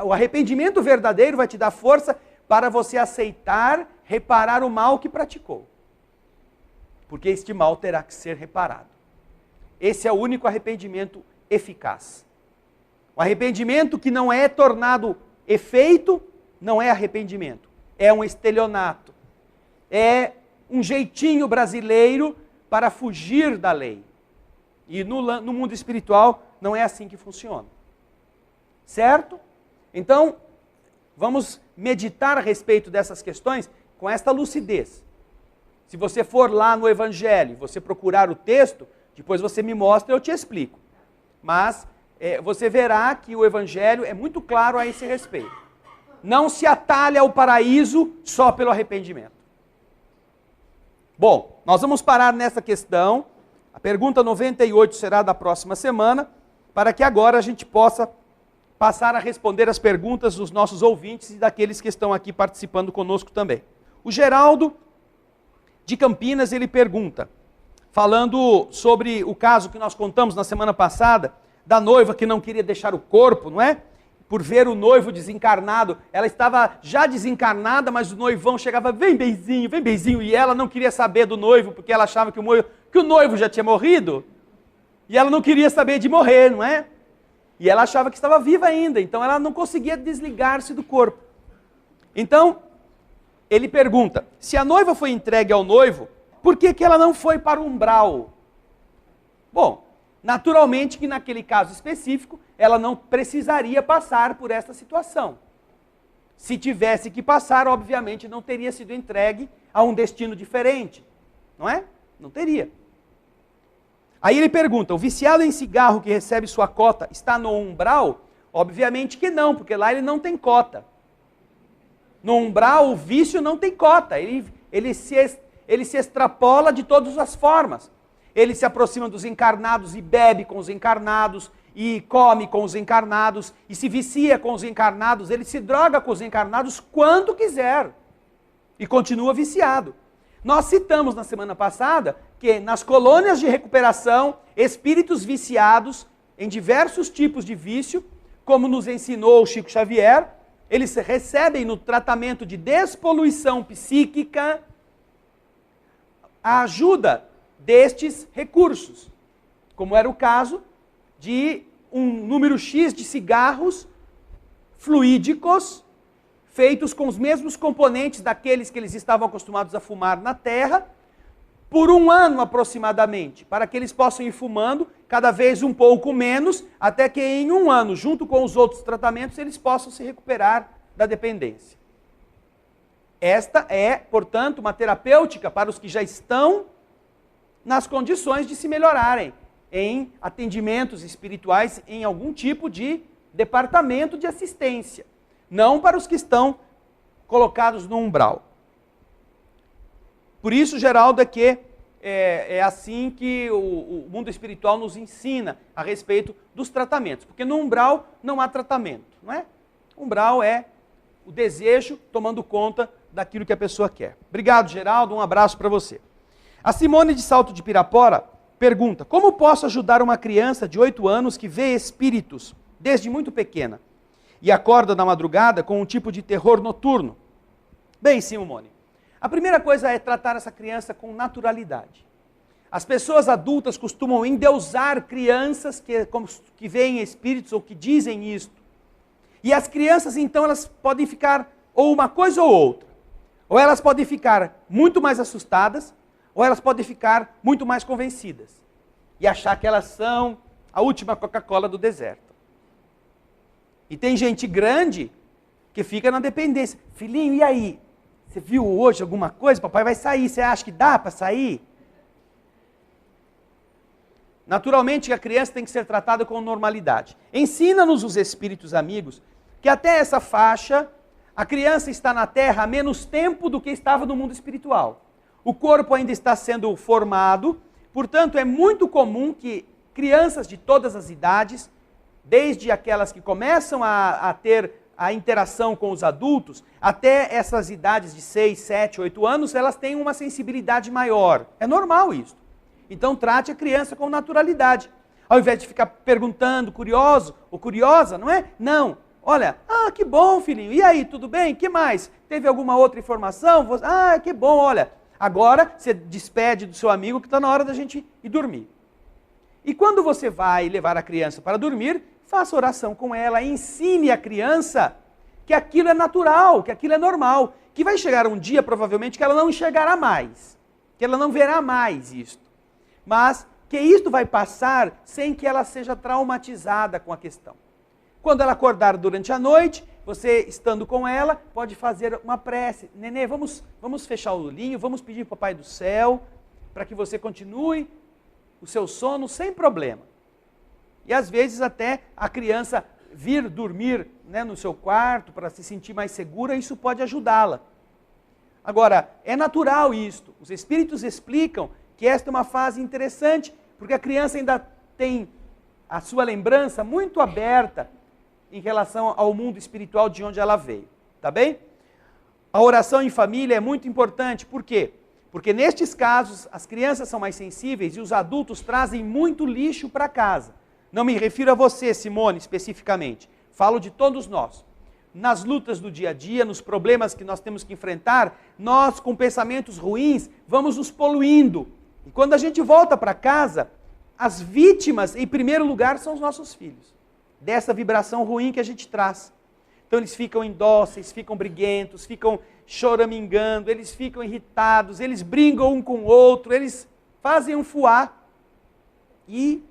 o arrependimento verdadeiro vai te dar força para você aceitar, reparar o mal que praticou. Porque este mal terá que ser reparado. Esse é o único arrependimento eficaz. O arrependimento que não é tornado efeito, não é arrependimento. É um estelionato. É um jeitinho brasileiro para fugir da lei. E no mundo espiritual não é assim que funciona. Certo? Então, vamos meditar a respeito dessas questões com esta lucidez. Se você for lá no Evangelho, você procurar o texto, depois você me mostra e eu te explico. Mas você verá que o Evangelho é muito claro a esse respeito. Não se atalha ao paraíso só pelo arrependimento. Bom, nós vamos parar nessa questão. A pergunta 98 será da próxima semana, para que agora a gente possa passar a responder as perguntas dos nossos ouvintes e daqueles que estão aqui participando conosco também. O Geraldo de Campinas, ele pergunta, falando sobre o caso que nós contamos na semana passada, da noiva que não queria deixar o corpo, não é? Por ver o noivo desencarnado. Ela estava já desencarnada, mas o noivão chegava, vem benzinho, e ela não queria saber do noivo, porque ela achava que o noivo já tinha morrido, e ela não queria saber de morrer, não é? E ela achava que estava viva ainda, então ela não conseguia desligar-se do corpo. Então, ele pergunta, se a noiva foi entregue ao noivo, por que ela não foi para o umbral? Bom, naturalmente que naquele caso específico, ela não precisaria passar por essa situação. Se tivesse que passar, obviamente não teria sido entregue a um destino diferente, não é? Não teria. Aí ele pergunta, o viciado em cigarro que recebe sua cota está no umbral? Obviamente que não, porque lá ele não tem cota. No umbral, o vício não tem cota, ele se extrapola de todas as formas. Ele se aproxima dos encarnados e bebe com os encarnados, e come com os encarnados, e se vicia com os encarnados, ele se droga com os encarnados quando quiser, e continua viciado. Nós citamos na semana passada que nas colônias de recuperação, espíritos viciados em diversos tipos de vício, como nos ensinou o Chico Xavier, eles recebem no tratamento de despoluição psíquica a ajuda destes recursos, como era o caso de um número X de cigarros fluídicos, feitos com os mesmos componentes daqueles que eles estavam acostumados a fumar na Terra, por 1 ano aproximadamente, para que eles possam ir fumando cada vez um pouco menos, até que em 1 ano, junto com os outros tratamentos, eles possam se recuperar da dependência. Esta é, portanto, uma terapêutica para os que já estão nas condições de se melhorarem em atendimentos espirituais, em algum tipo de departamento de assistência. Não para os que estão colocados no umbral. Por isso, Geraldo, é que é assim que o mundo espiritual nos ensina a respeito dos tratamentos. Porque no umbral não há tratamento, não é? O umbral é o desejo tomando conta daquilo que a pessoa quer. Obrigado, Geraldo, um abraço para você. A Simone de Salto de Pirapora pergunta, como posso ajudar uma criança de 8 anos que vê espíritos desde muito pequena e acorda na madrugada com um tipo de terror noturno? Bem, Simone, a primeira coisa é tratar essa criança com naturalidade. As pessoas adultas costumam endeusar crianças que veem espíritos ou que dizem isto. E as crianças, então, elas podem ficar ou uma coisa ou outra. Ou elas podem ficar muito mais assustadas, ou elas podem ficar muito mais convencidas. E achar que elas são a última Coca-Cola do deserto. E tem gente grande que fica na dependência. Filhinho, e aí? Você viu hoje alguma coisa? Papai vai sair. Você acha que dá para sair? Naturalmente, a criança tem que ser tratada com normalidade. Ensina-nos os espíritos amigos que até essa faixa, a criança está na Terra há menos tempo do que estava no mundo espiritual. O corpo ainda está sendo formado, portanto, é muito comum que crianças de todas as idades, desde aquelas que começam a ter a interação com os adultos, até essas idades de 6, 7, 8 anos, elas têm uma sensibilidade maior. É normal isso. Então, trate a criança com naturalidade. Ao invés de ficar perguntando, curioso ou curiosa, não é? Não. Olha, que bom, filhinho. E aí, tudo bem? Que mais? Teve alguma outra informação? Que bom, olha. Agora, você despede do seu amigo que está na hora da gente ir dormir. E quando você vai levar a criança para dormir, faça oração com ela, ensine a criança que aquilo é natural, que aquilo é normal, que vai chegar um dia, provavelmente, que ela não enxergará mais, que ela não verá mais isto. Mas que isto vai passar sem que ela seja traumatizada com a questão. Quando ela acordar durante a noite, você estando com ela, pode fazer uma prece. Nenê, vamos fechar o olhinho, vamos pedir para o Papai do Céu, para que você continue o seu sono sem problema. E às vezes até a criança vir dormir, né, no seu quarto para se sentir mais segura, isso pode ajudá-la. Agora, é natural isto. Os espíritos explicam que esta é uma fase interessante, porque a criança ainda tem a sua lembrança muito aberta em relação ao mundo espiritual de onde ela veio. Tá bem? A oração em família é muito importante. Por quê? Porque nestes casos, as crianças são mais sensíveis e os adultos trazem muito lixo para casa. Não me refiro a você, Simone, especificamente. Falo de todos nós. Nas lutas do dia a dia, nos problemas que nós temos que enfrentar, nós, com pensamentos ruins, vamos nos poluindo. E quando a gente volta para casa, as vítimas, em primeiro lugar, são os nossos filhos. Dessa vibração ruim que a gente traz. Então eles ficam indóceis, ficam briguentos, ficam choramingando, eles ficam irritados, eles brigam um com o outro, eles fazem um fuá. E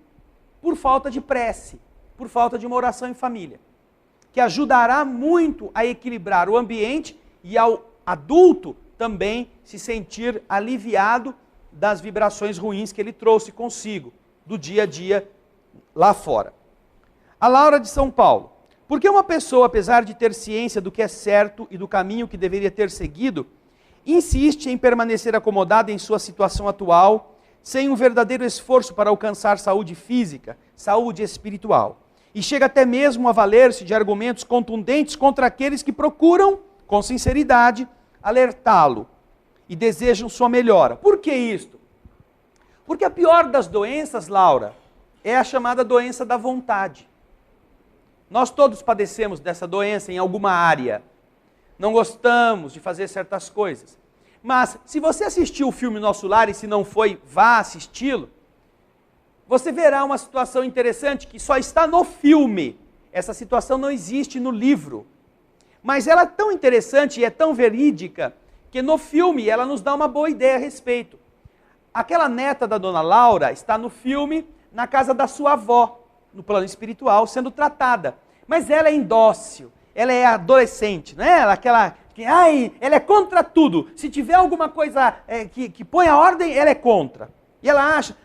por falta de prece, por falta de uma oração em família, que ajudará muito a equilibrar o ambiente e ao adulto também se sentir aliviado das vibrações ruins que ele trouxe consigo, do dia a dia lá fora. A Laura de São Paulo. Por que uma pessoa, apesar de ter ciência do que é certo e do caminho que deveria ter seguido, insiste em permanecer acomodada em sua situação atual, sem um verdadeiro esforço para alcançar saúde física, saúde espiritual? E chega até mesmo a valer-se de argumentos contundentes contra aqueles que procuram, com sinceridade, alertá-lo e desejam sua melhora. Por que isto? Porque a pior das doenças, Laura, é a chamada doença da vontade. Nós todos padecemos dessa doença em alguma área. Não gostamos de fazer certas coisas. Mas, se você assistiu o filme Nosso Lar, e se não foi, vá assisti-lo, você verá uma situação interessante que só está no filme. Essa situação não existe no livro. Mas ela é tão interessante e é tão verídica, que no filme ela nos dá uma boa ideia a respeito. Aquela neta da dona Laura está no filme na casa da sua avó, no plano espiritual, sendo tratada. Mas ela é indócil, ela é adolescente, não é? Ela é contra tudo. Se tiver alguma coisa que põe a ordem, ela é contra. E ela acha,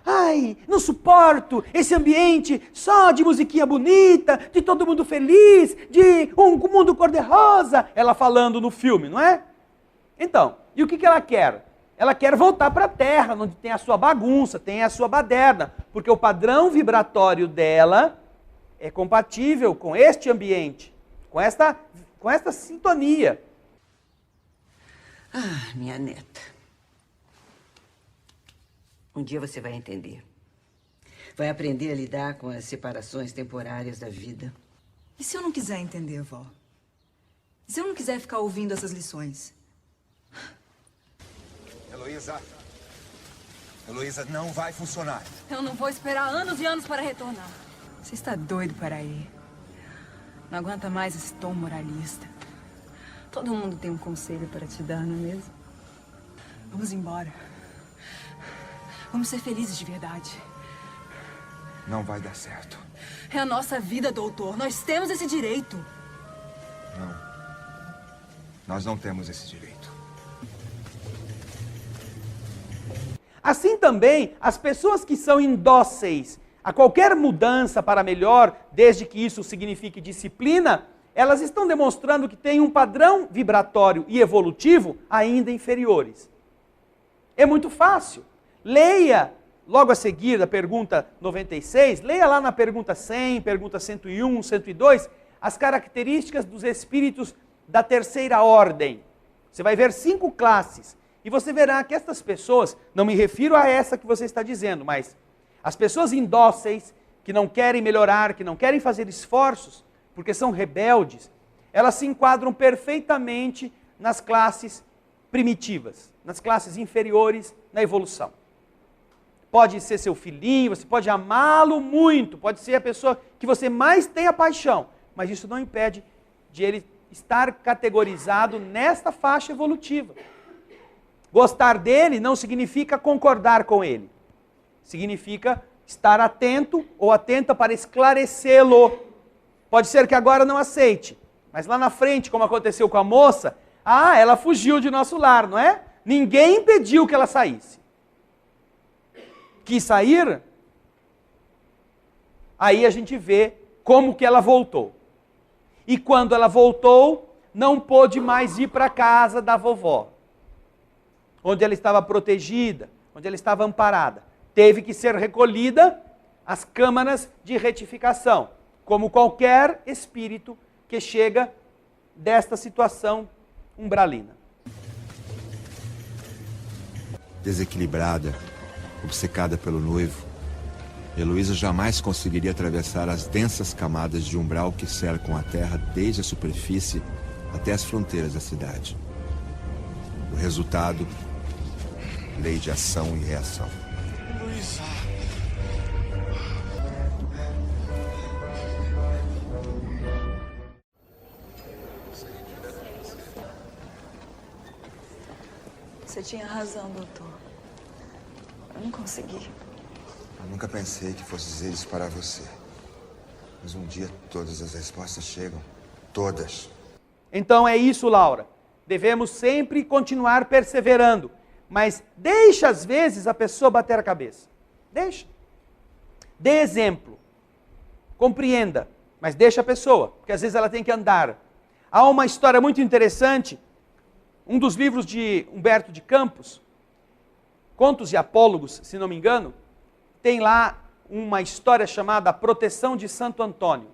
não suporto esse ambiente só de musiquinha bonita, de todo mundo feliz, de um mundo cor-de-rosa. Ela falando no filme, não é? Então, e o que ela quer? Ela quer voltar para a Terra, onde tem a sua bagunça, tem a sua baderna, porque o padrão vibratório dela é compatível com este ambiente, com esta sintonia. Ah, minha neta. Um dia você vai entender. Vai aprender a lidar com as separações temporárias da vida. E se eu não quiser entender, vó? E se eu não quiser ficar ouvindo essas lições? Heloísa, não vai funcionar. Eu não vou esperar anos e anos para retornar. Você está doido para ir. Não aguenta mais esse tom moralista. Todo mundo tem um conselho para te dar, não é mesmo? Vamos embora. Vamos ser felizes de verdade. Não vai dar certo. É a nossa vida, doutor. Nós temos esse direito. Não. Nós não temos esse direito. Assim também, as pessoas que são indóceis a qualquer mudança para melhor, desde que isso signifique disciplina, elas estão demonstrando que têm um padrão vibratório e evolutivo ainda inferiores. É muito fácil. Leia, logo a seguir da pergunta 96, leia lá na pergunta 100, pergunta 101, 102, as características dos espíritos da terceira ordem. Você vai ver 5 classes. E você verá que estas pessoas, não me refiro a essa que você está dizendo, mas as pessoas indóceis, que não querem melhorar, que não querem fazer esforços, porque são rebeldes, elas se enquadram perfeitamente nas classes primitivas, nas classes inferiores na evolução. Pode ser seu filhinho, você pode amá-lo muito, pode ser a pessoa que você mais tem a paixão, mas isso não impede de ele estar categorizado nesta faixa evolutiva. Gostar dele não significa concordar com ele. Significa estar atento ou atenta para esclarecê-lo. Pode ser que agora não aceite, mas lá na frente, como aconteceu com a moça, ela fugiu de nosso lar, não é? Ninguém impediu que ela saísse. Quis sair, aí a gente vê como que ela voltou. E quando ela voltou, não pôde mais ir para a casa da vovó, onde ela estava protegida, onde ela estava amparada. Teve que ser recolhida às câmaras de retificação, como qualquer espírito que chega desta situação umbralina. Desequilibrada, obcecada pelo noivo, Heloísa jamais conseguiria atravessar as densas camadas de umbral que cercam a terra desde a superfície até as fronteiras da cidade. O resultado, lei de ação e reação. Heloísa. Você tinha razão, doutor. Eu não consegui. Eu nunca pensei que fosse dizer isso para você. Mas um dia todas as respostas chegam. Todas. Então é isso, Laura. Devemos sempre continuar perseverando. Mas deixa, às vezes, a pessoa bater a cabeça. Deixa. Dê exemplo. Compreenda. Mas deixa a pessoa, porque às vezes ela tem que andar. Há uma história muito interessante. Um dos livros de Humberto de Campos, Contos e Apólogos, se não me engano, tem lá uma história chamada A Proteção de Santo Antônio.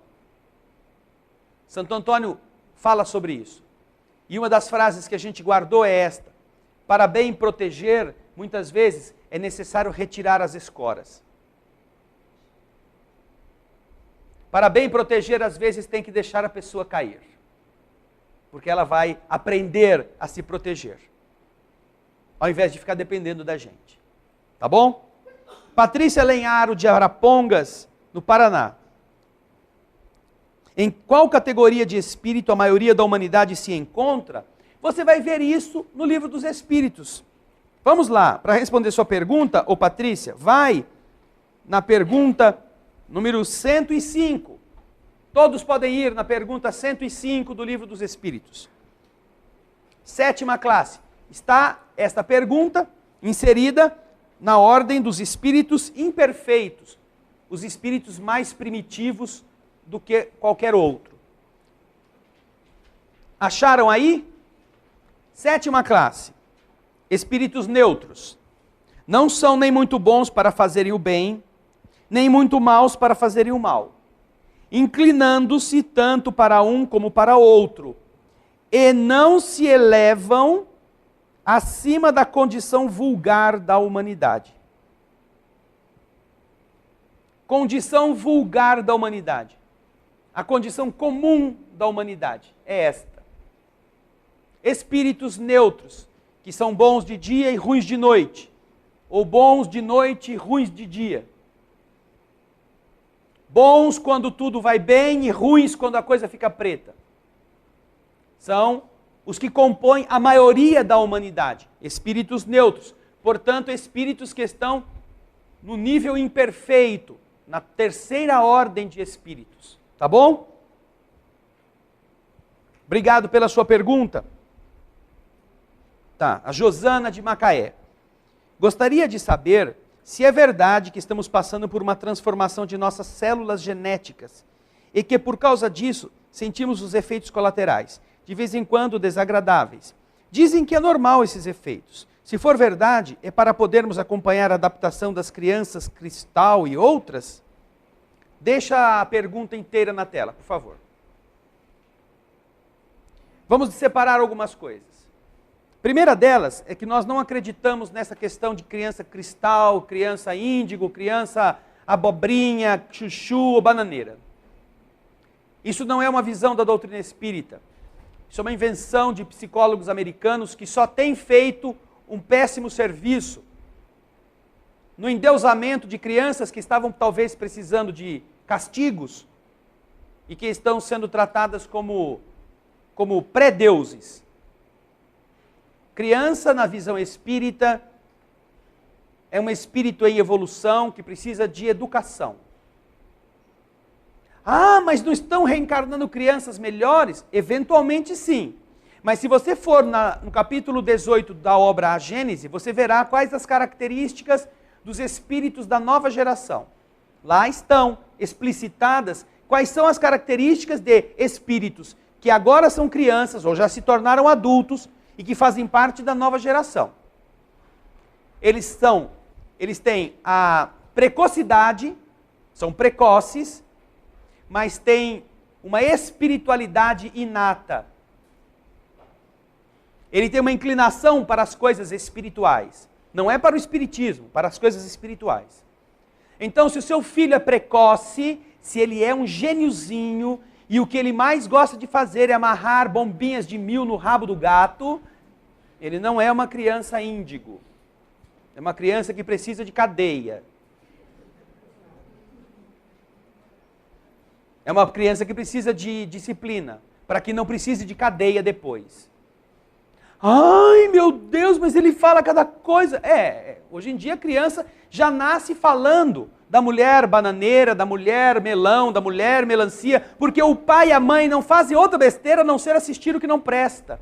Santo Antônio fala sobre isso. E uma das frases que a gente guardou é esta: para bem proteger, muitas vezes é necessário retirar as escoras. Para bem proteger, às vezes tem que deixar a pessoa cair. Porque ela vai aprender a se proteger. Ao invés de ficar dependendo da gente. Tá bom? Patrícia Lenharo de Arapongas, no Paraná. Em qual categoria de espírito a maioria da humanidade se encontra? Você vai ver isso no Livro dos Espíritos. Vamos lá, para responder sua pergunta, ô Patrícia, vai na pergunta número 105. Todos podem ir na pergunta 105 do Livro dos Espíritos. 7ª classe. Está esta pergunta inserida na ordem dos espíritos imperfeitos, os espíritos mais primitivos do que qualquer outro. Acharam aí? 7ª classe. Espíritos neutros. Não são nem muito bons para fazerem o bem, nem muito maus para fazerem o mal, inclinando-se tanto para um como para outro, e não se elevam acima da condição vulgar da humanidade. Condição vulgar da humanidade. A condição comum da humanidade é esta. Espíritos neutros, que são bons de dia e ruins de noite, ou bons de noite e ruins de dia. Bons quando tudo vai bem e ruins quando a coisa fica preta. São os que compõem a maioria da humanidade. Espíritos neutros. Portanto, espíritos que estão no nível imperfeito, na 3ª ordem de espíritos. Tá bom? Obrigado pela sua pergunta. Tá, a Josana de Macaé. Gostaria de saber se é verdade que estamos passando por uma transformação de nossas células genéticas e que por causa disso sentimos os efeitos colaterais, de vez em quando desagradáveis. Dizem que é normal esses efeitos. Se for verdade, é para podermos acompanhar a adaptação das crianças cristal e outras? Deixa a pergunta inteira na tela, por favor. Vamos separar algumas coisas. A primeira delas é que nós não acreditamos nessa questão de criança cristal, criança índigo, criança abobrinha, chuchu ou bananeira. Isso não é uma visão da doutrina espírita. Isso é uma invenção de psicólogos americanos que só têm feito um péssimo serviço no endeusamento de crianças que estavam talvez precisando de castigos e que estão sendo tratadas como pré-deuses. Criança, na visão espírita, é um espírito em evolução que precisa de educação. Ah, mas não estão reencarnando crianças melhores? Eventualmente sim. Mas se você for no capítulo 18 da obra A Gênese, você verá quais as características dos espíritos da nova geração. Lá estão explicitadas quais são as características de espíritos que agora são crianças ou já se tornaram adultos e que fazem parte da nova geração. Eles têm a precocidade, são precoces, mas têm uma espiritualidade inata. Ele tem uma inclinação para as coisas espirituais. Não é para o espiritismo, para as coisas espirituais. Então, se o seu filho é precoce, se ele é um gêniozinho, e o que ele mais gosta de fazer é amarrar bombinhas de mil no rabo do gato, ele não é uma criança índigo. É uma criança que precisa de cadeia. É uma criança que precisa de disciplina, para que não precise de cadeia depois. Ai, meu Deus, mas ele fala cada coisa. Hoje em dia a criança já nasce falando da mulher bananeira, da mulher melão, da mulher melancia, porque o pai e a mãe não fazem outra besteira a não ser assistir o que não presta.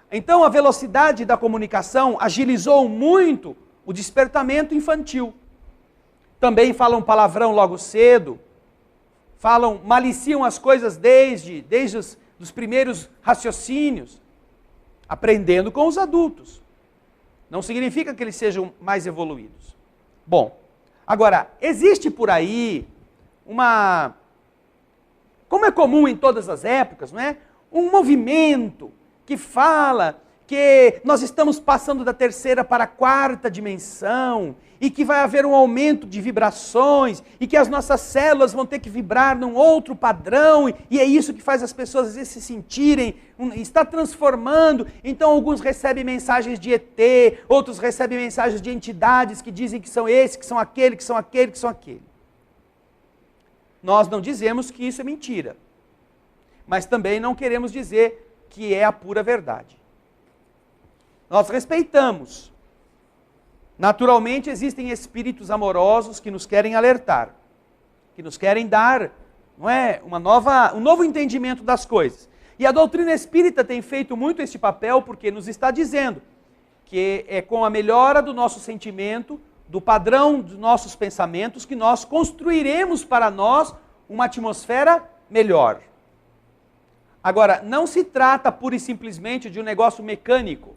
Então a velocidade da comunicação agilizou muito o despertamento infantil. Também falam palavrão logo cedo, maliciam as coisas desde os primeiros raciocínios, aprendendo com os adultos. Não significa que eles sejam mais evoluídos. Bom, agora, existe por aí como é comum em todas as épocas, não é? Um movimento que fala que nós estamos passando da terceira para a quarta dimensão e que vai haver um aumento de vibrações e que as nossas células vão ter que vibrar num outro padrão e é isso que faz as pessoas às vezes se sentirem, está transformando. Então alguns recebem mensagens de ET, outros recebem mensagens de entidades que dizem que são esse, que são aquele, que são aquele, que são aquele. Nós não dizemos que isso é mentira, mas também não queremos dizer que é a pura verdade. Nós respeitamos. Naturalmente existem espíritos amorosos que nos querem alertar, que nos querem dar, não é, um novo entendimento das coisas. E a doutrina espírita tem feito muito este papel porque nos está dizendo que é com a melhora do nosso sentimento, do padrão dos nossos pensamentos, que nós construiremos para nós uma atmosfera melhor. Agora, não se trata pura e simplesmente de um negócio mecânico.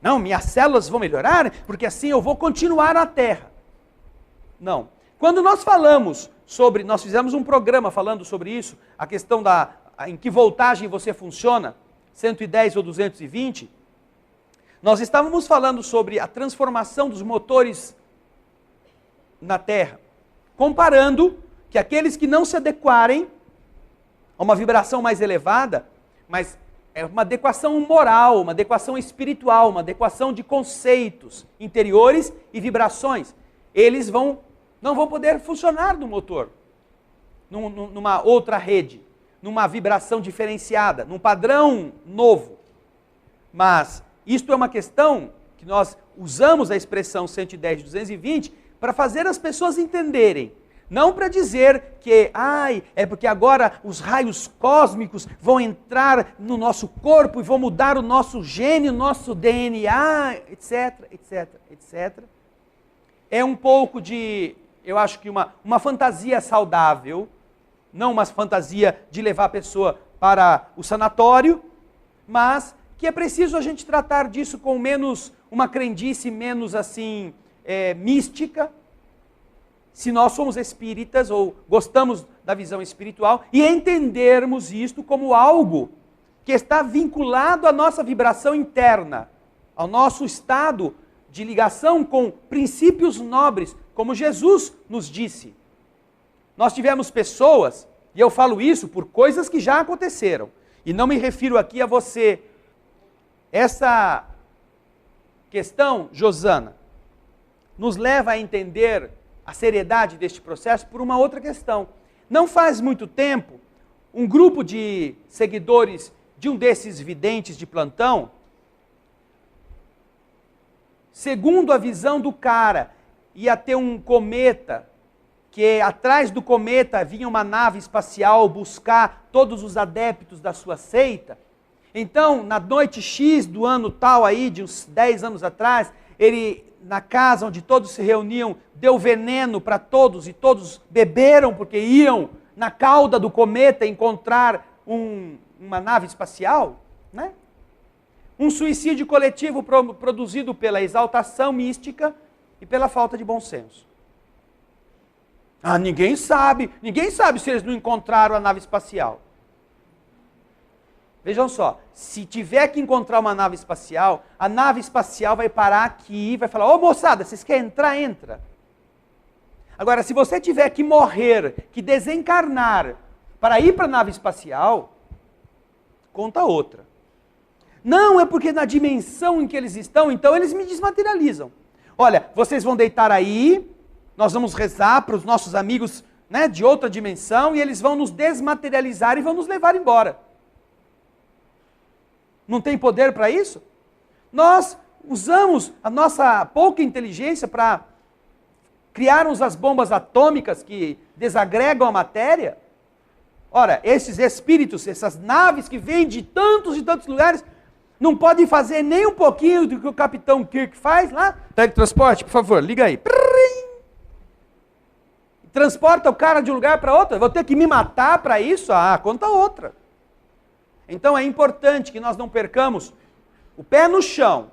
Não, minhas células vão melhorar, porque assim eu vou continuar na Terra. Não. Quando nós nós fizemos um programa falando sobre isso, a questão em que voltagem você funciona, 110 ou 220, nós estávamos falando sobre a transformação dos motores na Terra, comparando que aqueles que não se adequarem a uma vibração mais elevada, mas é uma adequação moral, uma adequação espiritual, uma adequação de conceitos interiores e vibrações. Eles não vão poder funcionar no motor, numa outra rede, numa vibração diferenciada, num padrão novo. Mas isto é uma questão que nós usamos a expressão 110, 220 para fazer as pessoas entenderem. Não para dizer que, é porque agora os raios cósmicos vão entrar no nosso corpo e vão mudar o nosso gene, o nosso DNA, etc, etc, etc. É um pouco eu acho que uma fantasia saudável, não uma fantasia de levar a pessoa para o sanatório, mas que é preciso a gente tratar disso com menos, uma crendice menos assim, mística, se nós somos espíritas ou gostamos da visão espiritual e entendermos isto como algo que está vinculado à nossa vibração interna, ao nosso estado de ligação com princípios nobres, como Jesus nos disse. Nós tivemos pessoas, e eu falo isso por coisas que já aconteceram, e não me refiro aqui a você. Essa questão, Josana, nos leva a entender a seriedade deste processo por uma outra questão. Não faz muito tempo, um grupo de seguidores de um desses videntes de plantão, segundo a visão do cara, ia ter um cometa, que atrás do cometa vinha uma nave espacial buscar todos os adeptos da sua seita. Então, na noite X do ano tal aí, de uns 10 anos atrás, ele, na casa onde todos se reuniam, deu veneno para todos e todos beberam porque iam na cauda do cometa encontrar uma nave espacial, né? Um suicídio coletivo produzido pela exaltação mística e pela falta de bom senso. Ninguém sabe se eles não encontraram a nave espacial. Vejam só, se tiver que encontrar uma nave espacial, a nave espacial vai parar aqui, vai falar, moçada, vocês querem entrar? Entra. Agora, se você tiver que morrer, que desencarnar, para ir para a nave espacial, conta outra. Não, é porque na dimensão em que eles estão, então eles me desmaterializam. Olha, vocês vão deitar aí, nós vamos rezar para os nossos amigos, né, de outra dimensão, e eles vão nos desmaterializar e vão nos levar embora. Não tem poder para isso? Nós usamos a nossa pouca inteligência para criarmos as bombas atômicas que desagregam a matéria. Ora, esses espíritos, essas naves que vêm de tantos e tantos lugares, não podem fazer nem um pouquinho do que o Capitão Kirk faz lá? Teletransporte, por favor, liga aí. Transporta o cara de um lugar para outro. Eu vou ter que me matar para isso? Ah, conta outra. Então é importante que nós não percamos o pé no chão,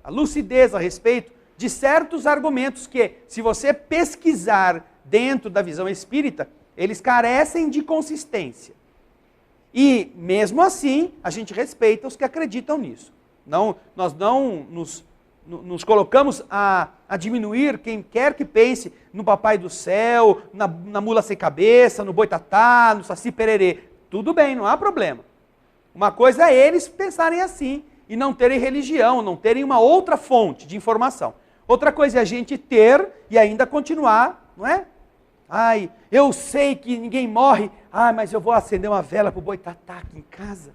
a lucidez a respeito de certos argumentos que, se você pesquisar dentro da visão espírita, eles carecem de consistência. E, mesmo assim, a gente respeita os que acreditam nisso. Nós não nos colocamos a diminuir quem quer que pense no Papai do Céu, na mula sem cabeça, no boitatá, no saci pererê. Tudo bem, não há problema. Uma coisa é eles pensarem assim e não terem religião, não terem uma outra fonte de informação. Outra coisa é a gente ter e ainda continuar, não é? Ai, eu sei que ninguém morre, mas eu vou acender uma vela para o boitatá aqui em casa,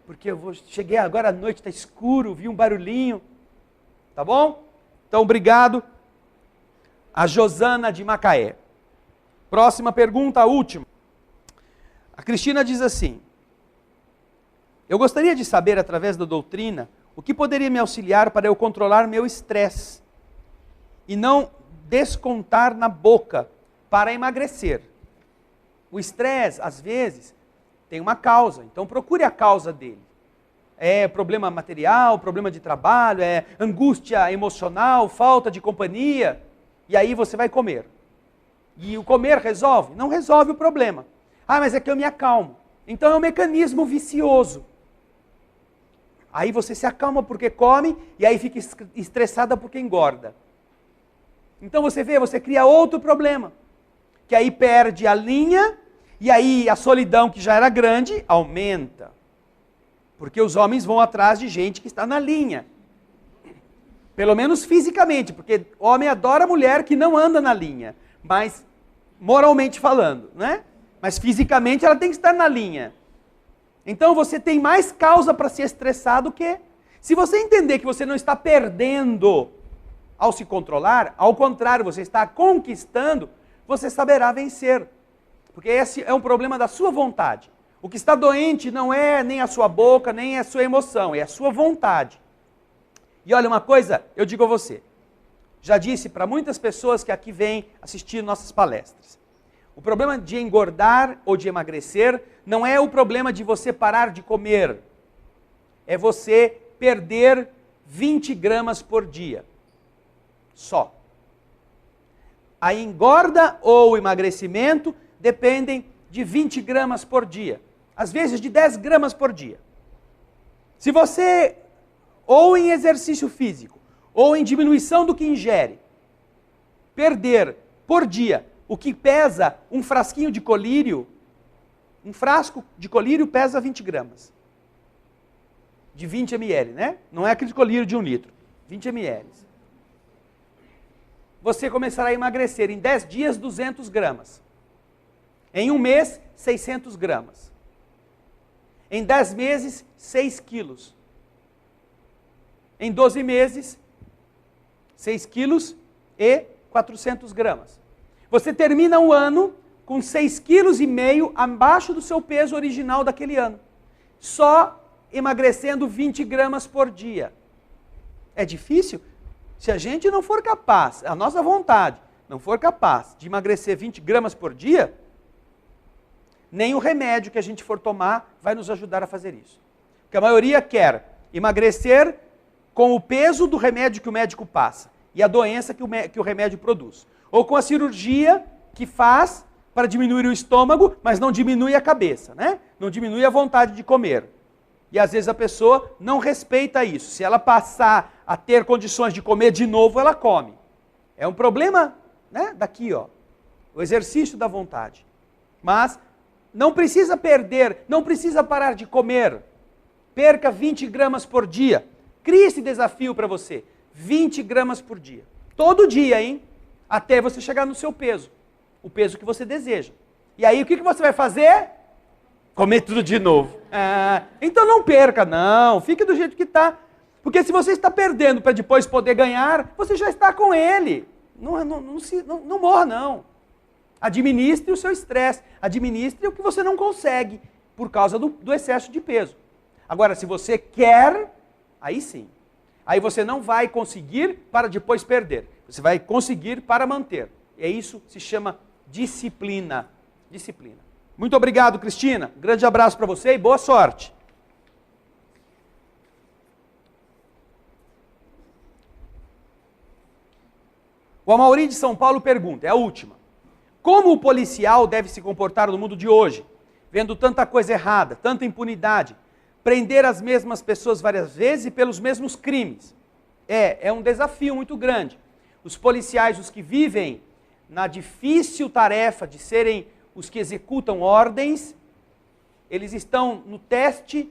porque cheguei agora à noite, está escuro, vi um barulhinho. Tá bom? Então, obrigado a Josana de Macaé. Próxima pergunta, a última. A Cristina diz assim: eu gostaria de saber, através da doutrina, o que poderia me auxiliar para eu controlar meu estresse e não descontar na boca para emagrecer. O estresse, às vezes, tem uma causa, então procure a causa dele. É problema material, problema de trabalho, é angústia emocional, falta de companhia, e aí você vai comer. E o comer resolve? Não resolve o problema. Mas é que eu me acalmo. Então é um mecanismo vicioso. Aí você se acalma porque come, e aí fica estressada porque engorda. Então você cria outro problema, que aí perde a linha, e aí a solidão que já era grande, aumenta. Porque os homens vão atrás de gente que está na linha. Pelo menos fisicamente, porque o homem adora a mulher que não anda na linha. Mas, moralmente falando, né? Mas fisicamente ela tem que estar na linha. Então você tem mais causa para se estressar do que... Se você entender que você não está perdendo ao se controlar, ao contrário, você está conquistando, você saberá vencer. Porque esse é um problema da sua vontade. O que está doente não é nem a sua boca, nem a sua emoção, é a sua vontade. E olha uma coisa, eu digo a você, já disse para muitas pessoas que aqui vêm assistir nossas palestras. O problema de engordar ou de emagrecer não é o problema de você parar de comer. É você perder 20 gramas por dia. Só. A engorda ou o emagrecimento dependem de 20 gramas por dia. Às vezes de 10 gramas por dia. Se você, ou em exercício físico, ou em diminuição do que ingere, perder por dia o que pesa um frasquinho de colírio, um frasco de colírio pesa 20 gramas. De 20 ml, né? Não é aquele colírio de 1 litro. 20 ml. Você começará a emagrecer em 10 dias 200 gramas. Em um mês, 600 gramas. Em 10 meses, 6 quilos. Em 12 meses, 6 quilos e 400 gramas. Você termina um ano com 6,5 quilos abaixo do seu peso original daquele ano. Só emagrecendo 20 gramas por dia. É difícil? Se a gente não for capaz, a nossa vontade, não for capaz de emagrecer 20 gramas por dia, nem o remédio que a gente for tomar vai nos ajudar a fazer isso. Porque a maioria quer emagrecer com o peso do remédio que o médico passa e a doença que o remédio produz. Ou com a cirurgia que faz para diminuir o estômago, mas não diminui a cabeça, né? Não diminui a vontade de comer. E às vezes a pessoa não respeita isso. Se ela passar a ter condições de comer de novo, ela come. É um problema, né? Daqui, ó, o exercício da vontade. Mas não precisa perder, não precisa parar de comer. Perca 20 gramas por dia. Crie esse desafio para você. 20 gramas por dia. Todo dia, hein? Até você chegar no seu peso. O peso que você deseja. E aí o que você vai fazer? Comer tudo de novo. Então não perca, não. Fique do jeito que está. Porque se você está perdendo para depois poder ganhar, você já está com ele. Não morra, não. Administre o seu estresse. Administre o que você não consegue por causa do excesso de peso. Agora, se você quer, aí sim. Aí você não vai conseguir para depois perder. Você vai conseguir para manter. E isso se chama disciplina. Disciplina. Muito obrigado, Cristina. Um grande abraço para você e boa sorte. O Amauri de São Paulo pergunta, é a última. Como o policial deve se comportar no mundo de hoje? Vendo tanta coisa errada, tanta impunidade. Prender as mesmas pessoas várias vezes e pelos mesmos crimes. É um desafio muito grande. Os policiais, os que vivem na difícil tarefa de serem os que executam ordens, eles estão no teste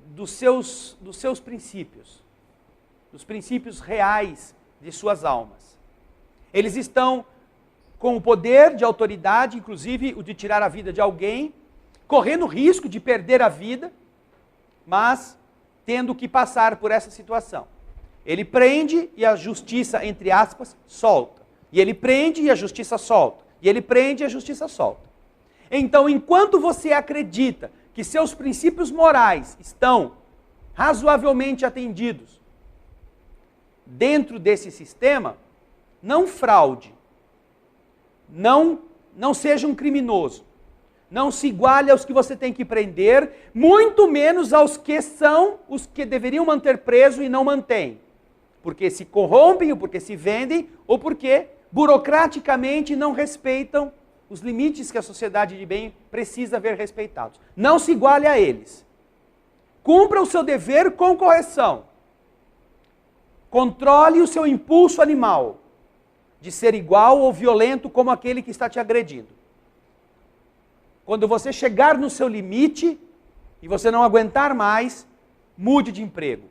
dos seus princípios, dos princípios reais de suas almas. Eles estão com o poder de autoridade, inclusive o de tirar a vida de alguém, correndo o risco de perder a vida, mas tendo que passar por essa situação. Ele prende e a justiça, entre aspas, solta. E ele prende e a justiça solta. E ele prende e a justiça solta. Então, enquanto você acredita que seus princípios morais estão razoavelmente atendidos dentro desse sistema, não fraude, não seja um criminoso, não se iguale aos que você tem que prender, muito menos aos que são os que deveriam manter preso e não mantêm, porque se corrompem, ou porque se vendem, ou porque burocraticamente não respeitam os limites que a sociedade de bem precisa ver respeitados. Não se iguale a eles. Cumpra o seu dever com correção. Controle o seu impulso animal de ser igual ou violento como aquele que está te agredindo. Quando você chegar no seu limite e você não aguentar mais, mude de emprego.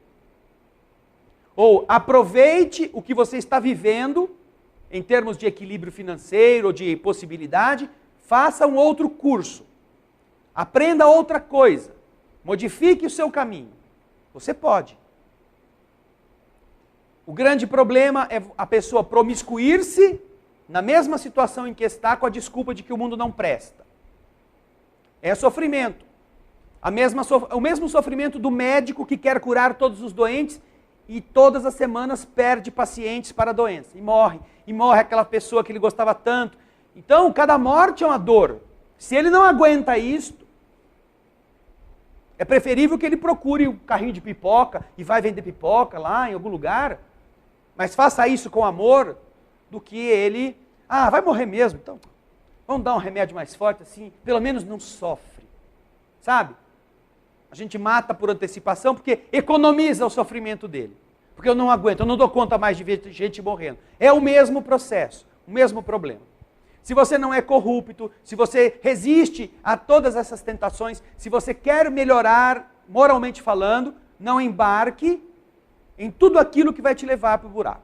Ou aproveite o que você está vivendo em termos de equilíbrio financeiro ou de possibilidade, faça um outro curso. Aprenda outra coisa. Modifique o seu caminho. Você pode. O grande problema é a pessoa promiscuir-se na mesma situação em que está com a desculpa de que o mundo não presta. É sofrimento. O mesmo sofrimento do médico que quer curar todos os doentes e todas as semanas perde pacientes para a doença. E morre aquela pessoa que ele gostava tanto. Então, cada morte é uma dor. Se ele não aguenta isto, é preferível que ele procure um carrinho de pipoca e vai vender pipoca lá em algum lugar. Mas faça isso com amor, do que ele... vai morrer mesmo, então vamos dar um remédio mais forte assim, pelo menos não sofre. Sabe? A gente mata por antecipação porque economiza o sofrimento dele. Porque eu não aguento, eu não dou conta mais de ver gente morrendo. É o mesmo processo, o mesmo problema. Se você não é corrupto, se você resiste a todas essas tentações, se você quer melhorar moralmente falando, não embarque em tudo aquilo que vai te levar para o buraco.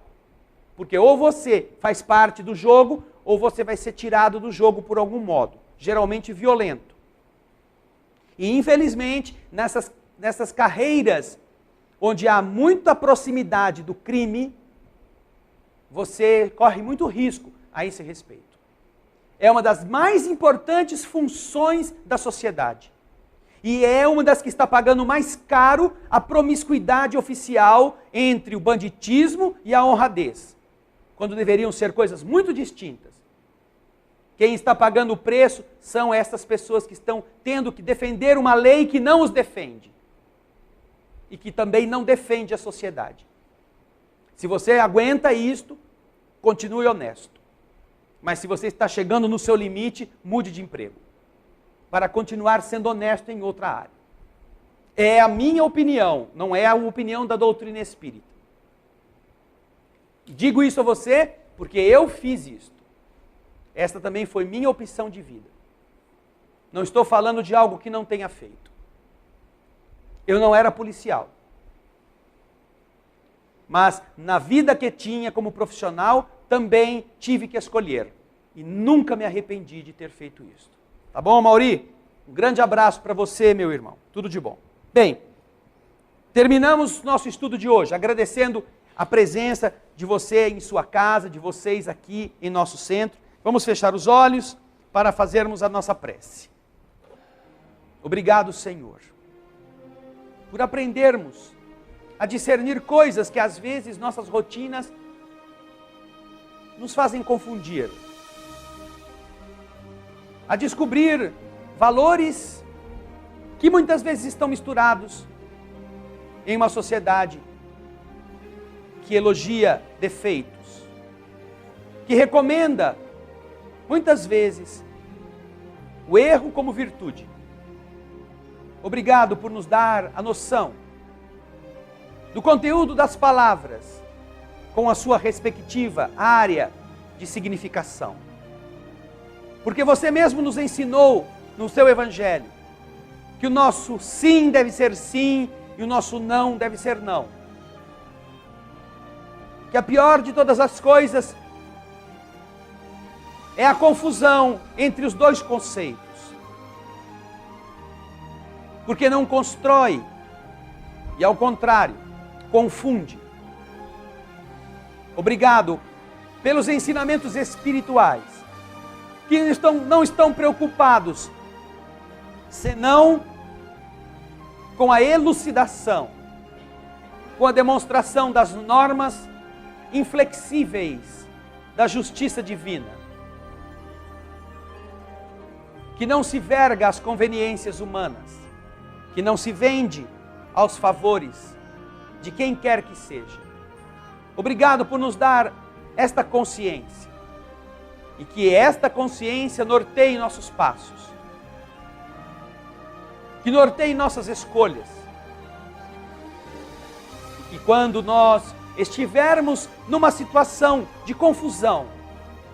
Porque ou você faz parte do jogo, ou você vai ser tirado do jogo por algum modo, geralmente violento. E infelizmente, nessas carreiras onde há muita proximidade do crime, você corre muito risco a esse respeito. É uma das mais importantes funções da sociedade. E é uma das que está pagando mais caro a promiscuidade oficial entre o banditismo e a honradez, quando deveriam ser coisas muito distintas. Quem está pagando o preço são essas pessoas que estão tendo que defender uma lei que não os defende. E que também não defende a sociedade. Se você aguenta isto, continue honesto. Mas se você está chegando no seu limite, mude de emprego. Para continuar sendo honesto em outra área. É a minha opinião, não é a opinião da doutrina espírita. Digo isso a você porque eu fiz isto. Esta também foi minha opção de vida. Não estou falando de algo que não tenha feito. Eu não era policial. Mas na vida que tinha como profissional, também tive que escolher. E nunca me arrependi de ter feito isso. Tá bom, Mauri? Um grande abraço para você, meu irmão. Tudo de bom. Bem, terminamos nosso estudo de hoje, agradecendo a presença de você em sua casa, de vocês aqui em nosso centro. Vamos fechar os olhos para fazermos a nossa prece. Obrigado, Senhor, por aprendermos a discernir coisas que às vezes nossas rotinas nos fazem confundir. A descobrir valores que muitas vezes estão misturados em uma sociedade que elogia defeitos, que recomenda muitas vezes o erro como virtude. Obrigado por nos dar a noção do conteúdo das palavras com a sua respectiva área de significação. Porque você mesmo nos ensinou no seu evangelho que o nosso sim deve ser sim e o nosso não deve ser não. Que a pior de todas as coisas é a confusão entre os dois conceitos. Porque não constrói e, ao contrário, confunde. Obrigado pelos ensinamentos espirituais que não estão preocupados senão com a elucidação, com a demonstração das normas inflexíveis da justiça divina, que não se verga às conveniências humanas, que não se vende aos favores de quem quer que seja. Obrigado por nos dar esta consciência e que esta consciência norteie nossos passos, que norteie nossas escolhas. E quando nós estivermos numa situação de confusão,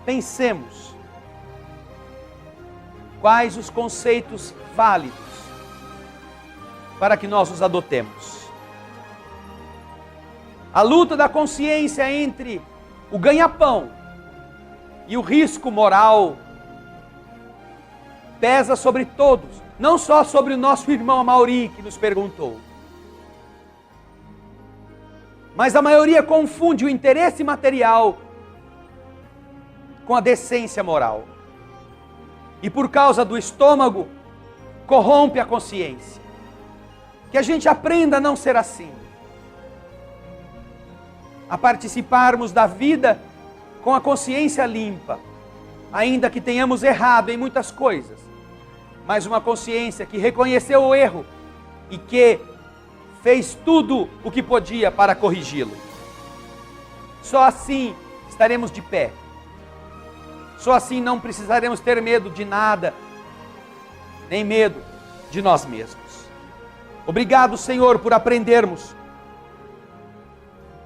pensemos quais os conceitos válidos para que nós os adotemos. A luta da consciência entre o ganha-pão e o risco moral pesa sobre todos, não só sobre o nosso irmão Amauri que nos perguntou. Mas a maioria confunde o interesse material com a decência moral. E por causa do estômago, corrompe a consciência. Que a gente aprenda a não ser assim. A participarmos da vida com a consciência limpa, ainda que tenhamos errado em muitas coisas, mas uma consciência que reconheceu o erro e que fez tudo o que podia para corrigi-lo. Só assim estaremos de pé. Só assim não precisaremos ter medo de nada, nem medo de nós mesmos. Obrigado, Senhor, por aprendermos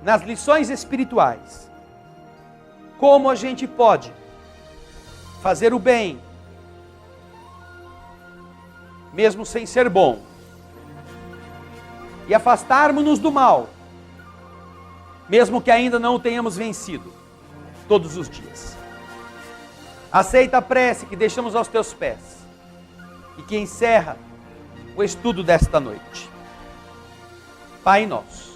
nas lições espirituais como a gente pode fazer o bem, mesmo sem ser bom, e afastarmos-nos do mal, mesmo que ainda não o tenhamos vencido, todos os dias. Aceita a prece que deixamos aos teus pés e que encerra o estudo desta noite. Pai nosso,